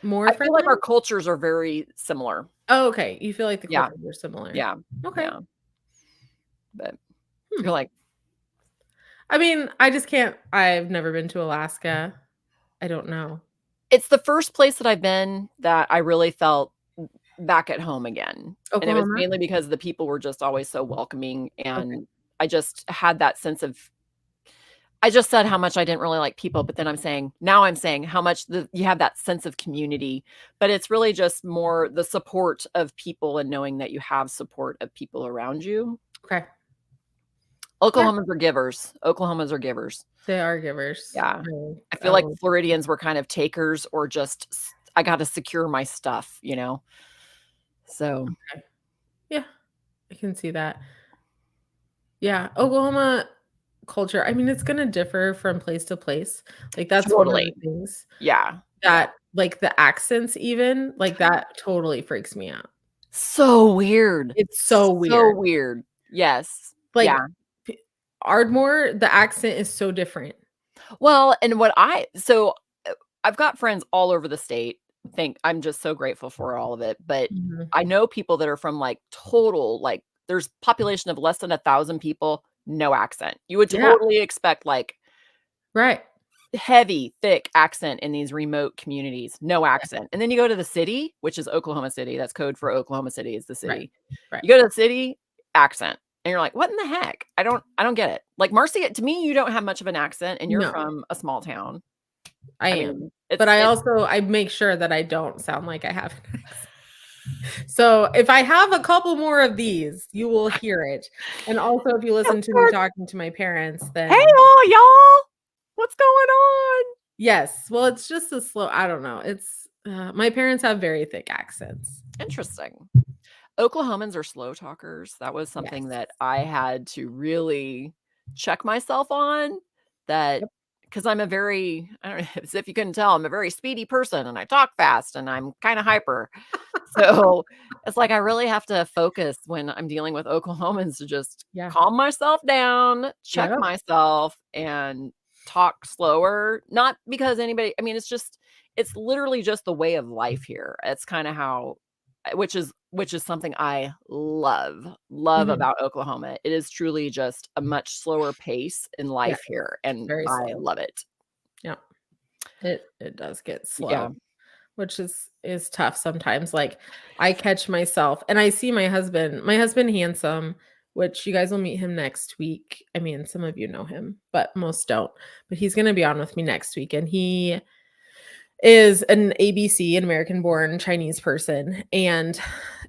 more I feel like friendly? our cultures are very similar. Oh, okay, you feel like the Yeah. cultures are similar. Yeah. Okay. Yeah. But Hmm. you're like, I mean, I've never been to Alaska. I don't know. it's the first place that I've been that I really felt back at home again, and it was Oklahoma? mainly because the people were just always so welcoming, Okay. and I just had that sense of I just said how much I didn't really like people, but then I'm saying how much you have that sense of community, but it's really just more the support of people and knowing that you have support of people around you. Okay. Yeah, Oklahomans are givers. Oklahomans are givers. they are givers. Yeah. I I feel like will Floridians were kind of takers or just I gotta secure my stuff, you know? So, okay. Yeah, I can see that. Yeah, Oklahoma culture, I mean, it's gonna differ from place to place. Like, that's one of the totally. things Yeah. Yeah. that like, the accents even, like, that totally freaks me out. So weird. It's so So weird. weird. Yes. Like, Yeah. p Ardmore, the accent is so different. Well, and I've got friends all over the state. I'm just so grateful for all of it, but Mhm. I know people that are from, like, total like, there's population of less than 1,000 people, no accent. You would Yeah, totally expect, like, right. heavy, thick accent in these remote communities, no Yeah, accent. And then you go to the city, which is Oklahoma City, that's code for Oklahoma City is the right, city. right. You go to the city, accent, and you're like, "What in the heck?" I don't get it. Like, Marcy, to me, you don't have much of an accent, and you're No, from a small town. I I am. mean, But it's I make sure that I don't sound like I have an accent. So, if I have a couple more of these, you will hear it. And also, if you listen to me talking to my parents, "Hey, then all y'all, what's going on?" yes. Well, it's just a slow I don't know. My parents have very thick accents. Interesting. Oklahomans are slow talkers. That was something Yes. that I had to really check myself on that Yep. because I'm a very, I don't know, as if you couldn't tell, I'm a very speedy person and I talk fast and I'm kind of hyper. So it's like I really have to focus when I'm dealing with Oklahomans to just Yeah. calm myself down, check Yep. myself, and talk slower. Not because anybody, I mean, it's literally just the way of life here. It's kind of how, which is something I love Mhm. about Oklahoma. It is truly just a much slower pace in Yeah, life here, it's and very I slow. love it. Yeah. It does get Yeah. slow, which is tough sometimes. Like, I catch myself and I see my husband handsome, which you guys will meet him next week. I mean, some of you know him, but most don't. But he's gonna be on with me next week, and he is an ABC, an American-born Chinese person, and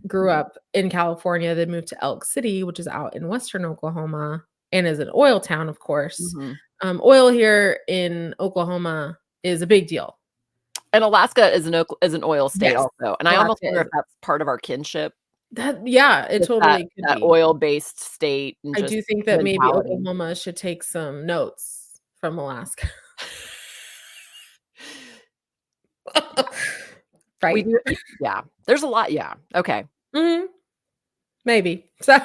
grew Mhm. up in California, then moved to Elk City, which is out in Western Oklahoma, and is an oil town, of course. Mhm. Oil here in Oklahoma is a big deal. And Alaska is an oil state Yes, also, and I almost Alaska wonder if is that's part of our kinship, yeah, it with that totally could that be. oil-based state and I just do think that maybe mentality. Oklahoma should take some notes from Alaska. We Right? do, yeah, there's a lot, yeah, okay. Mhm. Maybe. So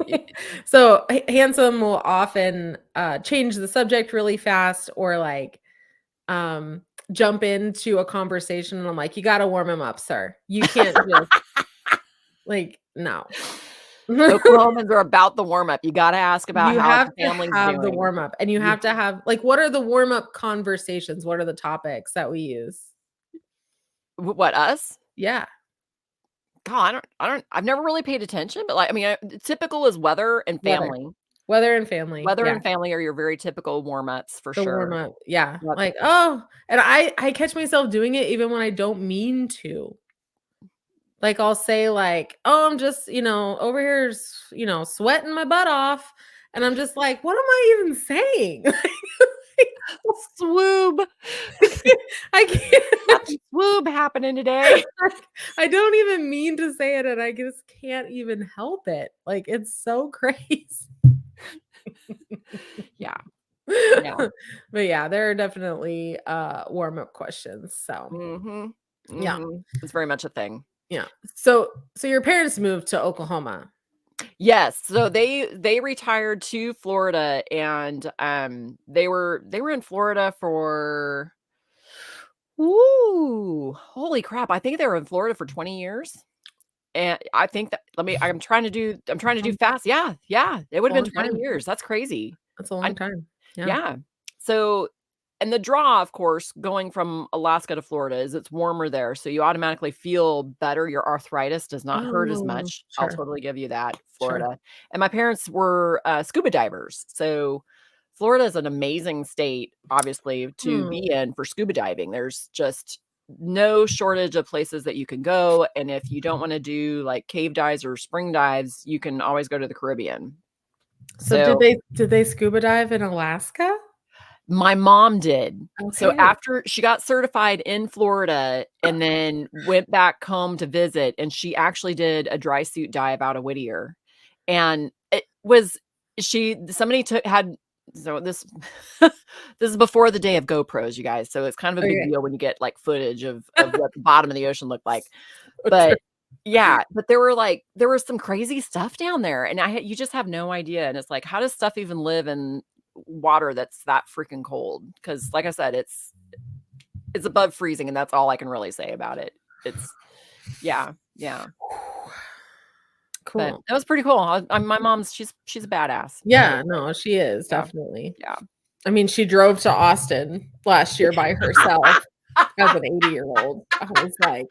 Y so handsome will often, change the subject really fast or, like, um, jump into a conversation, and I'm like, "You gotta warm him up, sir. You can't just like, no." Oklahomans are about the warm-up. You gotta ask about You how have the to family's have the doing. warm up, and you You have to have like, what are the warm up conversations? What are the topics that we use? What, us? Yeah, God, I've never really paid attention, but, like, I mean, typical is weather and weather. family. Weather and family, Weather yeah. and family are your very typical warm-ups for The warm sure. up, yeah, Yep. like, "Oh," and I catch myself doing it even when I don't mean to. Like, I'll say, like, "Oh, I'm just, over here sweating my butt off," and I'm just like, "What am I even saying?" Swoob. I Got can't. some swoob happening today. I don't even mean to say it, and I just can't even help it. Like, it's so crazy. Yeah, yeah. But yeah, there are definitely, warm-up questions, so, Mhm, yeah, mhm. It's very much a thing. yeah. So your parents moved to Oklahoma. Yes, so they retired to Florida, and, they were in Florida for, ooh, holy crap, I think they were in Florida for 20 years, and I think that I'm trying to do Um, fast, yeah, yeah, it it's a would've been long 20 time. years, that's crazy. That's a long I time. Yeah. Yeah. So, and the draw, of course, going from Alaska to Florida is it's warmer there, so you automatically feel better. Your arthritis does not hurt as Oh, much. I'll sure, totally give you that, sure. Florida. And my parents were scuba divers. So, Florida is an amazing state, obviously, to Hmm. be in for scuba diving. There's just no shortage of places that you can go. And if you don't want to do like cave dives or spring dives, you can always go to the Caribbean. So did So, they scuba dive in Alaska? my mom did. So Okay. after she got certified in Florida and then went back home to visit, and she actually did a dry suit dive out of Whittier. And it was somebody took had so this this is before the day of GoPros, you guys. So it's kind of a big Okay. deal when you get like footage of what the bottom of the ocean looked like. So true. But yeah, but there was some crazy stuff down there, and you just have no idea. And it's like, how does stuff even live in water that's that freaking cold? Because, like I said, it's above freezing, and that's all I can really say about it. It's Yeah, yeah. But Cool. that was pretty cool. My mom's she's a badass. I will Yeah, say. no, she is Yeah, definitely. yeah. I mean, she drove to Austin last year by herself as an 80-year-old. I was like,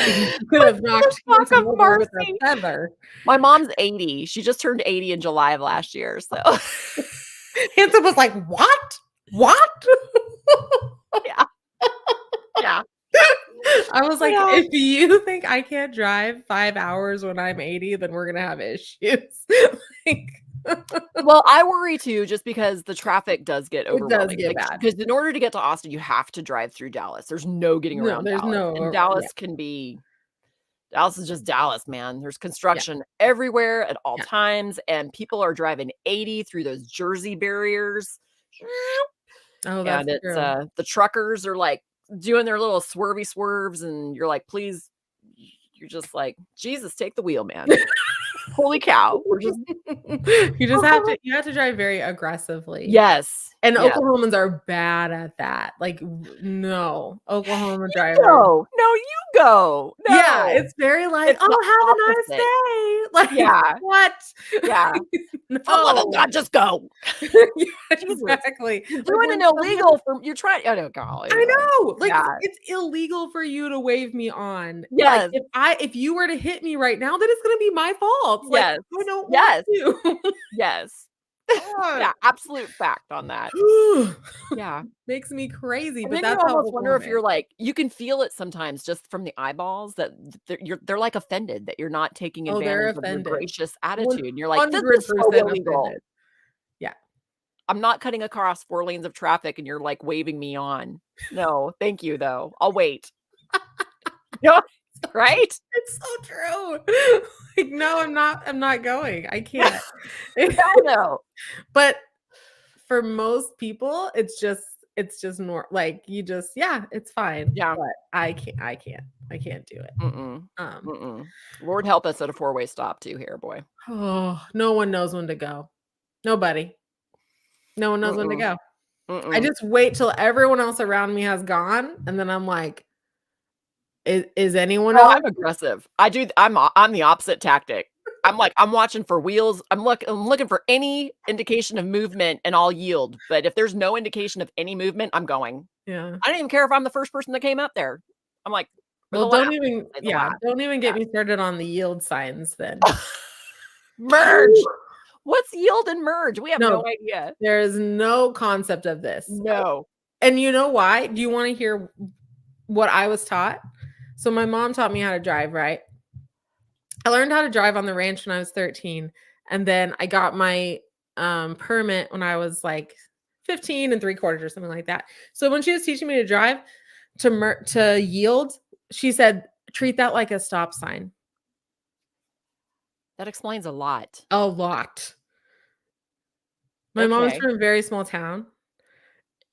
you could have knocked Talk Handsome of over with a Marcie. feather. My mom's 80. She just turned 80 in July of last year, so Handsome was like, "What? What?" yeah, yeah, I was like, yeah. "If you think I can't drive 5 hours when I'm 80, then we're gonna have issues." Like, Well, I worry too, just because the traffic does get it does overwhelming. get Like, bad. because in order to get to Austin, you have to drive through Dallas. There's no getting No, around there's Dallas, and no Dallas is just Dallas, man. There's yeah, construction everywhere at all yeah. times, and people are driving 80 through those Jersey barriers, Oh, that's and it's, true. the truckers are, like, doing their little swervy swerves, and you're like, "Please, you're just like, Jesus, take the wheel, man. Holy cow. We're just you have to drive very aggressively. Yes. And yes. Oklahomans are bad at that. Like, no, Oklahoma drivers. No, you go. No. Yeah, it's very like, It's the have a nice day. Like, Yeah. what? Yeah. No. For the love of God, just go. Yeah, exactly. You're doing an illegal you're trying. Oh no, golly. I know. Like, Yeah. it's illegal for you to wave me on. Yes. Like, if you were to hit me right now, then it's gonna be my fault. Like, Yes. I don't Yes. want to. Yes. Yeah, absolute fact on that. Yeah. Makes me crazy. And But then that's you how almost wonder if Oklahoma you're is. like, you can feel it sometimes just from the eyeballs that they're like offended that you're not taking Oh, they're advantage of your offended. gracious attitude. And you're like, this is so 100% illegal. offended. Yeah. I'm not cutting across 4 lanes of traffic and you're like waving me on. No, thank you though. I'll wait. No, right? It's so true. Like, no, I'm not going. I can't. Hell no. But for most people, it's just like you just, it's fine. Yeah. But I can't do it. Lord help us at a 4-way stop too here, boy. Oh, no one knows when to go. Nobody. No one knows when to go. I just wait till everyone else around me has gone, and then I'm like, is anyone else? I'm aggressive. I'm the opposite tactic. I'm watching for wheels. I'm looking for any indication of movement and I'll yield. But if there's no indication of any movement, I'm going. Yeah. I don't even care if I'm the first person that came up there. I'm like, well, don't even get me started on the yield signs then. Merge. What's yield and merge? We have no idea. There is no concept of this. No. And you know why? Do you want to hear what I was taught? So my mom taught me how to drive, right? I learned how to drive on the ranch when I was 13. And then I got my permit when I was like 15 3/4 or something like that. So when she was teaching me to drive, to yield, she said, treat that like a stop sign. That explains a lot. A lot. My mom is from a very small town.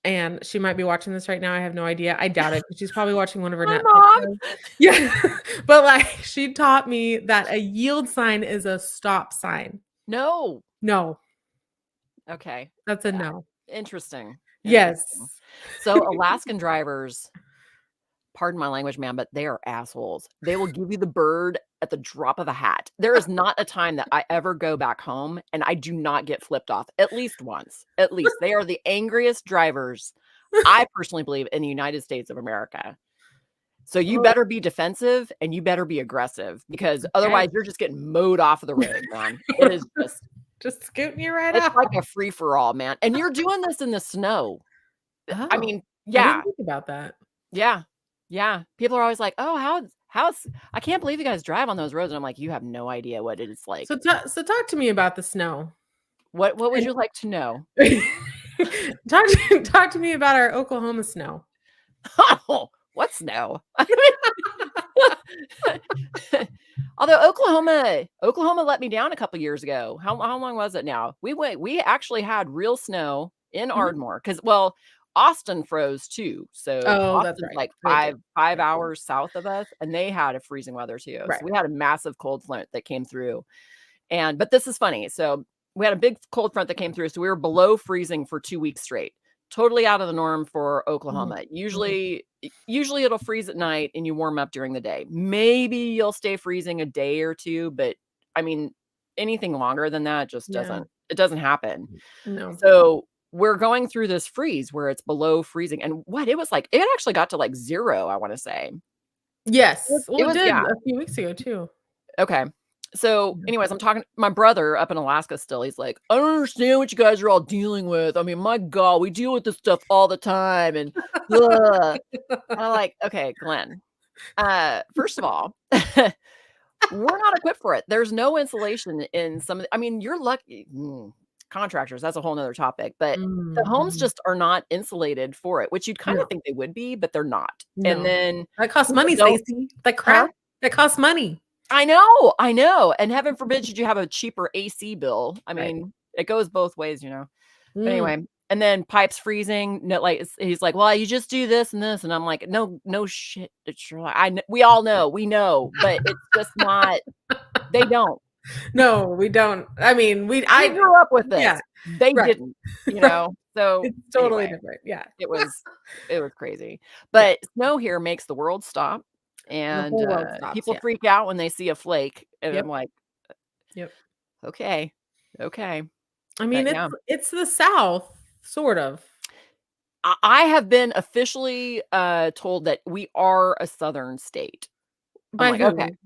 And she might be watching this right now. I have no idea. I doubt it. She's probably watching one of her Netflix shows. Yeah. But like, she taught me that a yield sign is a stop sign. No. Okay. That's a no. Interesting. Yes. So Alaskan drivers, pardon my language, man, but they are assholes. They will give you the bird at the drop of a hat. There is not a time that I ever go back home and I do not get flipped off at least once. At least they are the angriest drivers, I personally believe, in the United States of America. So you better be defensive and you better be aggressive because otherwise you're just getting mowed off of the road, man. It is just scooting you right off. off. It's like a free for all, man. And you're doing this in the snow. Oh, I mean, I didn't think about that. Yeah. Yeah. People are always like, oh, how's I can't believe you guys drive on those roads. And I'm like, you have no idea what it is like. So talk to me about the snow. What would you like to know? Talk to me about our Oklahoma snow. Oh, what snow? Although Oklahoma let me down a couple years ago. How long was it now? We actually had real snow in Ardmore because Austin froze too. So that's Austin's right. like five hours south of us, and they had a freezing weather too. Right. So we had a massive cold front that came through. But this is funny. So we had a big cold front that came through. So we were below freezing for 2 weeks straight. Totally out of the norm for Oklahoma. Usually it'll freeze at night and you warm up during the day. Maybe you'll stay freezing a day or two, but I mean, anything longer than that just doesn't happen. No. So we're going through this freeze where it's below freezing. And it was like, it actually got to like 0, I want to say. Yes. It did a few weeks ago too. Okay. So anyways, I'm talking my brother up in Alaska still. He's like, I don't understand what you guys are all dealing with. I mean, my God, we deal with this stuff all the time. And I'm like, okay, Glenn, first of all, we're not equipped for it. There's no insulation in you're lucky. Contractors, that's a whole nother topic, but the homes just are not insulated for it, which you'd kind of think they would be, but they're not. No. And then that costs money, Stacey. That crap, that costs money. I know. And heaven forbid should you have a cheaper AC bill. I mean, it goes both ways, But anyway, And then pipes freezing. No, like he's like, well, you just do this and this, and I'm like, no shit, Sherlock. We all know, we know, but it's just not. They don't. No, we don't. I mean, We grew up with this. Yeah, They right. didn't, you know. So It's totally anyway, different. Yeah. it was crazy. Yeah. But snow here makes the world stop, The and whole world stops. people Yeah. freak out when they see a flake, and I'm Yep. like, Yep. okay, okay. I mean, But yeah. it's the South, sort of. I have been officially told that we are a southern state. I'm By like, okay. who?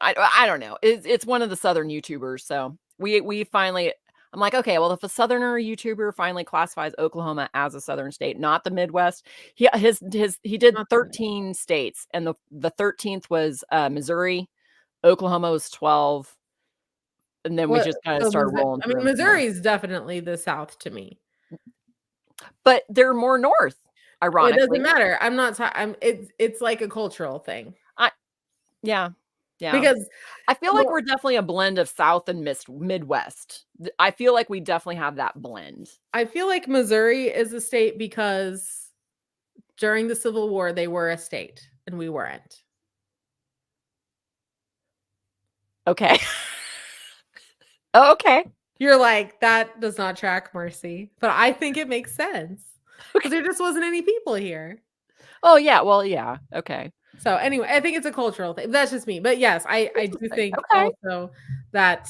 I don't know. It's one of the southern YouTubers, so we finally. I'm like, okay, well, if a southerner YouTuber finally classifies Oklahoma as a southern state, not the Midwest, he did Not the Midwest. 13 states, and the 13th was Missouri, Oklahoma was 12, and then we What? just kind of So started rolling I mean, through 'em from there. Missouri is definitely the South to me. But they're more north, It doesn't ironically. matter. I'm not. It's like a cultural thing Yeah, yeah. because I feel like well, we're definitely a blend of South and Midwest. I feel like we definitely have that blend. I feel like Missouri is a state because during the Civil War they were a state and we weren't. Okay. Oh, okay. You're like, that does not track, Marcie. But I think it makes sense because there just wasn't any people here. Oh, yeah. Well, yeah. Okay. So anyway, I think it's a cultural thing. That's just me. But yes, I do think Okay. also that,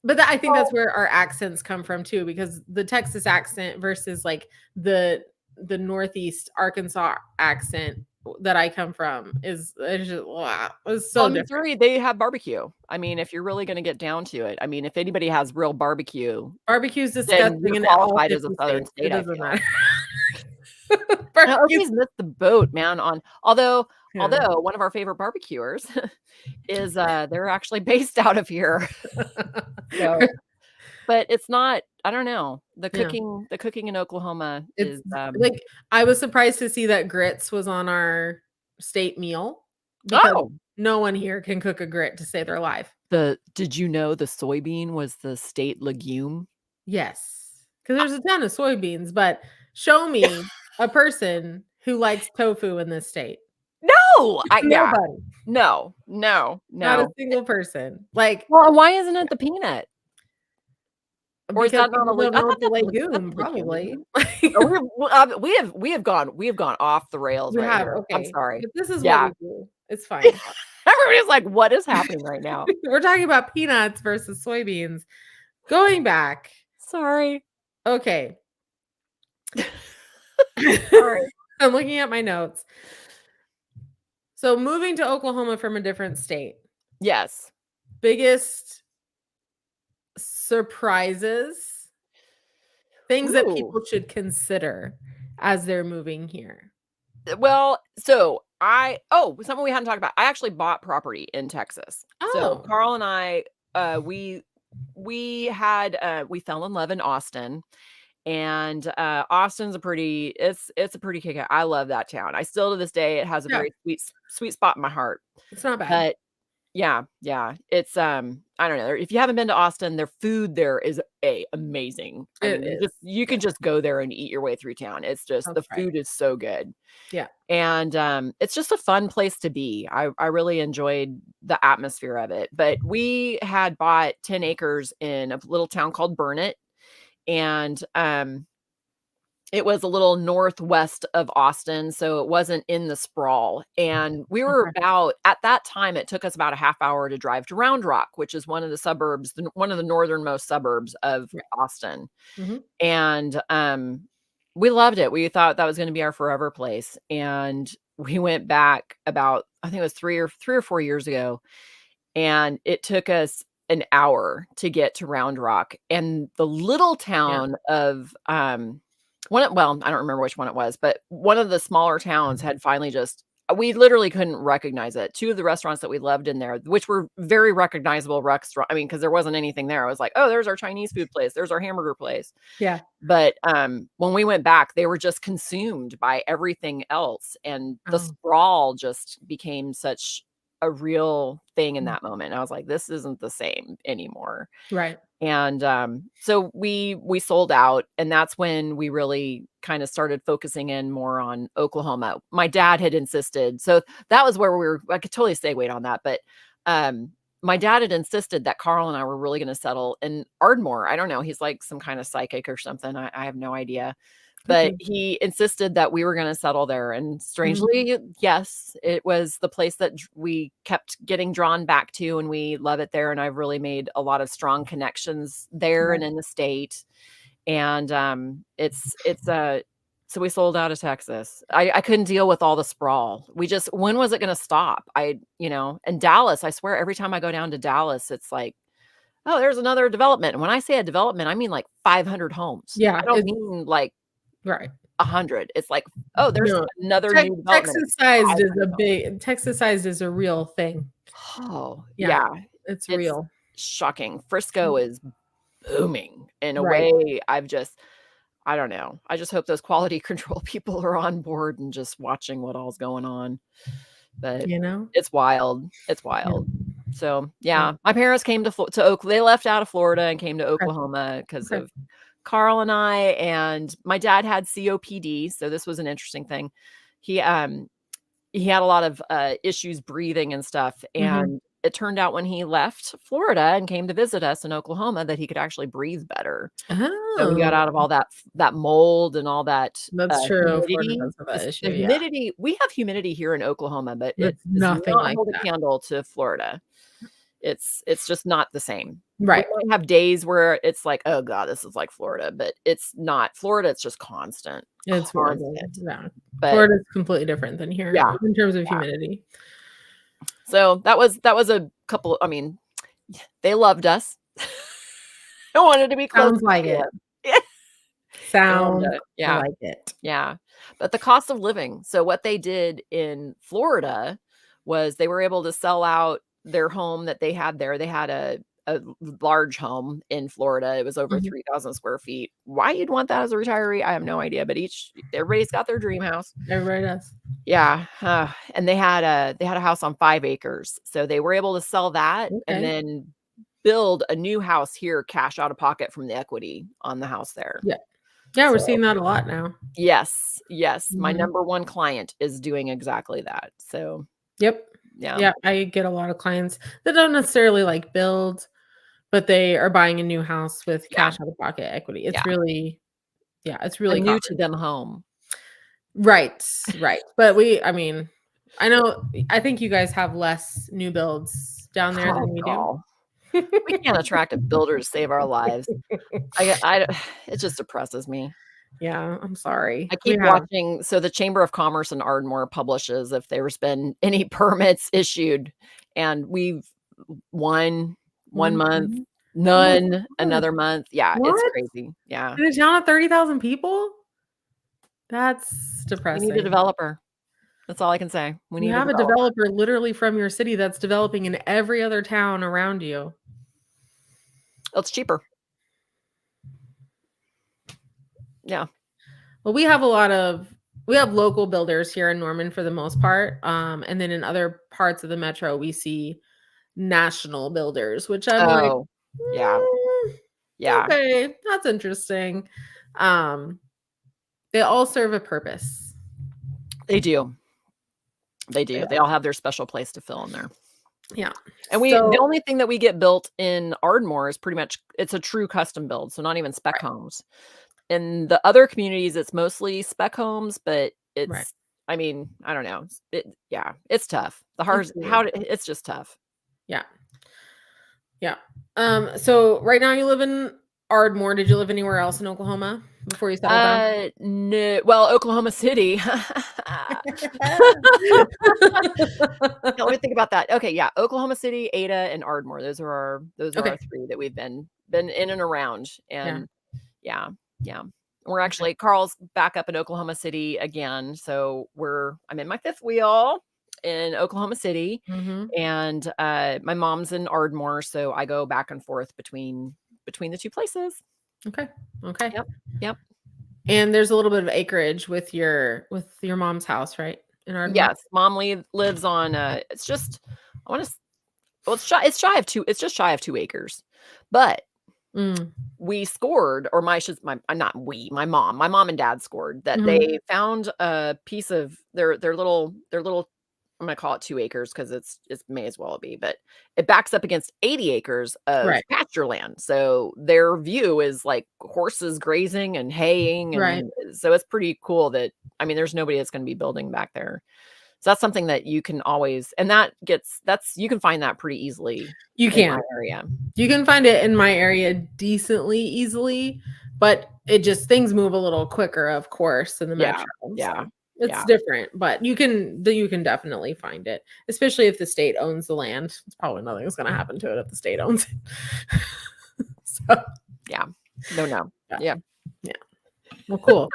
but I think that's where our accents come from too, because the Texas accent versus like the Northeast Arkansas accent that I come from is it's just wow, it's so Well, different. Missouri, they have barbecue. I mean, if you're really going to get down to it, I mean, if anybody has real barbecue, Barbecue is then disgusting you're in all qualified as a 50 southern states. It state, I doesn't feel. matter. I always miss the boat, man, on although Yeah. one of our favorite barbecuers is, they're actually based out of here. So but it's not I don't know. Yeah. The cooking in Oklahoma It's is, like I was surprised to see that grits was on our state meal because Oh! no one here can cook a grit to save their life. Did you know the soybean was the state legume? Yes, because there's a ton of soybeans, but show me a person who likes tofu in this state. No! Yeah. Nobody. No, Not a no. single person. Like, Well, and why isn't it the peanut? Or is because that not a people don't I know thought it's a that's a legume, legume, isn't probably. it? Oh, we have gone off the rails You right have, here. I'm okay. sorry. But this is what Yeah. we do. It's fine. Everybody's like, "What is happening right now?" We're talking about peanuts versus soybeans. Going back. Sorry. Okay. Sorry. I'm looking at my notes. So moving to Oklahoma from a different state. Yes. Biggest surprises, things that Ooh. people should consider as they're moving here. Well, so something we hadn't talked about. I actually bought property in Texas. So Oh, Carl and I, we fell in love in Austin, and Austin's it's a pretty kick. I love that town. I still to this day it has a yeah, very sweet spot in my heart. it's not bad. But yeah, yeah, it's I don't know. If you haven't been to Austin, their food there is amazing. I It mean, is. you can just go there and eat your way through town. It's just That's the right. food is so good. Yeah. And, it's just a fun place to be. I really enjoyed the atmosphere of it, but we had bought 10 acres in a little town called Burnett, and, it was a little northwest of Austin, so it wasn't in the sprawl, and we were Okay. about at that time, it took us about a half hour to drive to Round Rock, which is one of the suburbs one of the northernmost suburbs of Right. Austin. Mhm. And, we loved it. We thought that was gonna be our forever place, and we went back about I think it was 3 or 4 years ago, and it took us an hour to get to Round Rock, and the little Yeah. town of, I don't remember which one it was, but one of the smaller towns had finally just we literally couldn't recognize it. 2 of the restaurants that we loved in there, which were very recognizable restaurant I mean, because there wasn't anything there. I was like, "Oh, there's our Chinese food place. There's our hamburger place." Yeah. But, when we went back, they were just consumed by everything else, and the Oh, sprawl just became such a real thing in that moment. I was like, this isn't the same anymore. Right. And so we sold out, and that's when we really kind of started focusing in more on Oklahoma. My dad had insisted, so that was where I could totally segue on that, but my dad had insisted that Carl and I were really going to settle in Ardmore. I don't know, he's like some kind of psychic or something. I have no idea. Could But be. he insisted that we were gonna settle there, and strangely, yes, it was the place that we kept getting drawn back to, and we love it there, and I've really made a lot of strong connections there Right. and in the state, and, so we sold out of Texas. I couldn't deal with all the sprawl. When was it gonna stop? And Dallas, I swear every time I go down to Dallas, it's like, "Oh, there's another development," and when I say a development, I mean, like, 500 homes. I Yeah, don't it's mean, like, right. 100. It's like, "Oh, there's No, another new development." Texas sized is a real thing. Oh, Yeah, yeah. it's It's real. shocking. Frisco is booming in a Right. way I don't know. I just hope those quality control people are on board and just watching what all's going on. But You know? it's wild. It's Yeah. wild. So, Yeah. yeah, my parents came to Oak they left out of Florida and came to Okay. Oklahoma because Okay. of Carl and I, and my dad had COPD, so this was an interesting thing. He, um he had a lot of, issues breathing and stuff, Mhm. and it turned out when he left Florida and came to visit us in Oklahoma that he could actually breathe better. So he got Oh, out of all that mold and all that, that's true. Florida humidity. does have that issue, The yeah. humidity we have humidity here in Oklahoma, but it That's does nothing not like hold a that. candle to Florida. It's just not the same. We Right. might have days where it's like, "Oh god, this is like Florida," but it's not. Florida, it's just constant, It's horrible, constant. yeah. But Florida's completely different than here yeah, in terms of yeah. humidity. So that was a couple I mean, they loved us. I wanted to be closer Sounds like to it. them. And, Sounds yeah, like it. yeah. But the cost of living, so what they did in Florida was they were able to sell out their home that they had there. They had a large home in Florida. It was over Mhm. 3,000 square feet. Why you'd want that as a retiree, I have no idea, but everybody's got their dream house. Everybody does. Yeah, and they had a house on 5 acres, so they were able to sell that and Okay. then build a new house here, cash out of pocket from the equity on the house there. Yeah. Yeah, we're So seeing that a lot now. yes, yes, my Mhm. number 1 client is doing exactly that. So, Yep. yeah, Yeah, I get a lot of clients that don't necessarily, like, build, but they are buying a new house with yeah, cash out of pocket equity. yeah, It's a really new to common. them home. Right, right. But I mean, I think you guys have less new builds down there Oh, than we do. call. We can't attract a builder to save our lives. I it just depresses me. Yeah, I'm sorry. I We keep have watching so the Chamber of Commerce in Ardmore publishes if there's been any permits issued, and we've won 1 1 month, permit? Oh my none gosh. another month. Yeah, it's What? crazy. Yeah. In a town of 30,000 people? That's We need a depressing. developer. That's all I can say. We You need a have a developer. developer literally from your city that's developing in every other town around you. It's cheaper. Yeah. Well, we have local builders here in Norman for the most part, and then in other parts of the metro, we see national builders, which I'm like, Oh, yeah. "Mm, Yeah. okay, that's interesting." Um, they all serve a purpose. They do. They do. Yeah. They all have their special place to fill in there. Yeah. And the So only thing that we get built in Ardmore is pretty much it's a true custom build, so not even spec right, homes. In the other communities, it's mostly spec homes, but right. I mean, I don't know. Yeah, it's tough. It's weird. It's just tough. Yeah. Yeah. So right now you live in Ardmore. Did you live anywhere else in Oklahoma before you settled down? No, well, Oklahoma City. Yeah, let me think about that. Okay, yeah, Oklahoma City, Ada, and Ardmore. Those are our Okay. 3 that we've been in and around, Yeah. and yeah, yeah. We're Okay. actually Carl's back up in Oklahoma City again, so I'm in my 5th wheel in Oklahoma City, Mhm. and, my mom's in Ardmore, so I go back and forth between the 2 places. Okay. Okay. Yep, yep. And there's a little bit of acreage with your mom's house, right? In Ardmore? Yes, mom lives on, it's just I want to. Well, it's shy of two. It's just shy of 2 acres, but Mm. we scored, or not we, my mom and dad scored that Mhm. they found a piece of their little. I'm gonna call it 2 acres because it may as well be, but it backs up against 80 acres of Right. pasture land. So their view is like horses grazing and haying, Right. and so it's pretty cool that I mean, there's nobody that's gonna be building back there. So that's something that you can always, and that's you can find that pretty easily You in my can. area. You can find it in my area decently easily, but it just things move a little quicker, of course, in the Yeah, metro. yeah, So it's yeah. different, but you can definitely find it, especially if the state owns the land. It's probably nothing's going to happen to it if the state owns it. So Yeah. No. yeah, Yeah. yeah. Well, cool.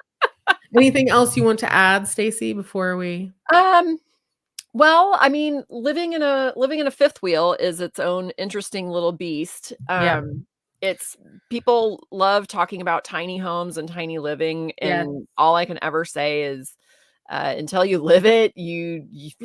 Anything else you want to add, Stacy, before we? Um, well, I mean, living in a fifth wheel is its own interesting little beast. Yeah. It's people love talking about tiny homes and tiny living, Yes. and all I can ever say is, until you live it, it's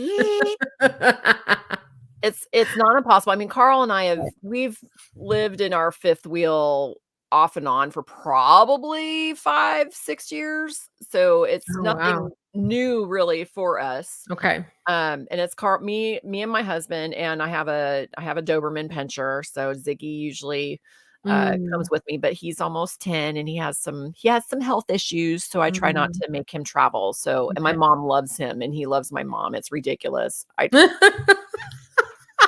not impossible. I mean, Carl and I we've lived in our fifth wheel off and on for probably 5, 6 years. So it's Oh, wow. nothing new really for us. Okay. And it's me and my husband, and I have a Doberman pinscher. So Ziggy usually Mm, comes with me, but he's almost 10 and he has some health issues. So I try not mm, to make him travel. So, and my okay. mom loves him and he loves my mom. It's ridiculous. I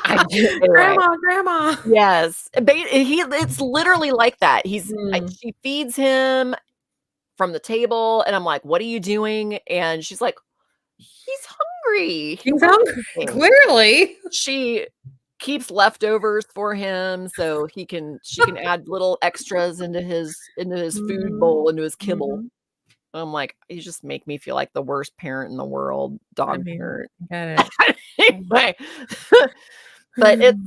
anyway. Grandma. Yes. It's literally like that. Mm. She feeds him from the table, and I'm like, "What are you doing?" And she's like, "He's hungry. He He's wants hungry, something." clearly. She keeps leftovers for him so she can add little extras into his food Mhm, bowl, into his kibble. mhm. I'm like, "You just make me feel like the worst parent in the world, I dog mean, parent." I get it. Anyway. But it's,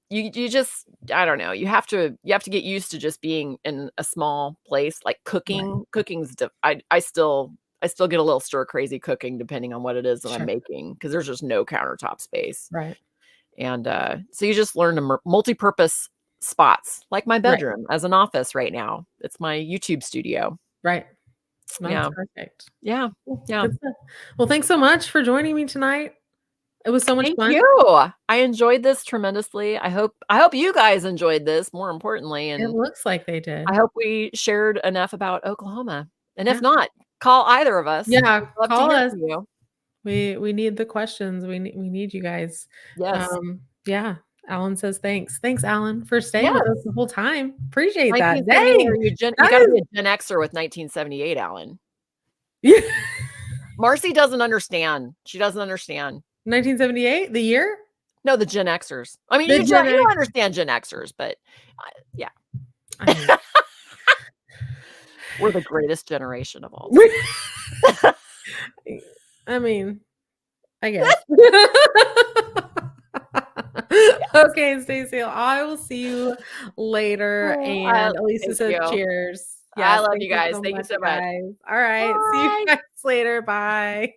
you just I don't know, you have to get used to just being in a small place, like Right, cooking's I still get a little stir crazy cooking depending on what it is that I'm sure. making because there's just no countertop space, Right, and, so you just learn to multi-purpose spots, like my right, bedroom as an office right now. It's my YouTube studio. right. No, that's Yeah, perfect. yeah, Cool, yeah. good stuff. Well, thanks so much for joining me tonight. It was so much Thank fun. you. I enjoyed this tremendously. I hope you guys enjoyed this more importantly, It and looks like they I did. hope we shared enough about Oklahoma, and if Yeah. not, call either of us. Yeah, We'd love to call hear us. from you. We need the questions. We need you guys. Yes. Yeah. Alan says thanks. Thanks, Alan, for staying with Yes. us the whole time. Appreciate that. 1978, Dang. you That gotta is be a Gen Xer with 1978, Alan. yeah. Marcie doesn't understand. She doesn't understand. 1978, the year? No, the Gen Xers. I mean, The Gen you X. understand Gen Xers, but, yeah. I mean, We're the greatest generation of all time. I mean, I guess. Okay, Stacey, I will see you later. Oh, And Elisa thank says you. cheers. I Yes, love thank you you guys. so Thank you much, so much. guys. All right, see you Bye. guys later. Bye.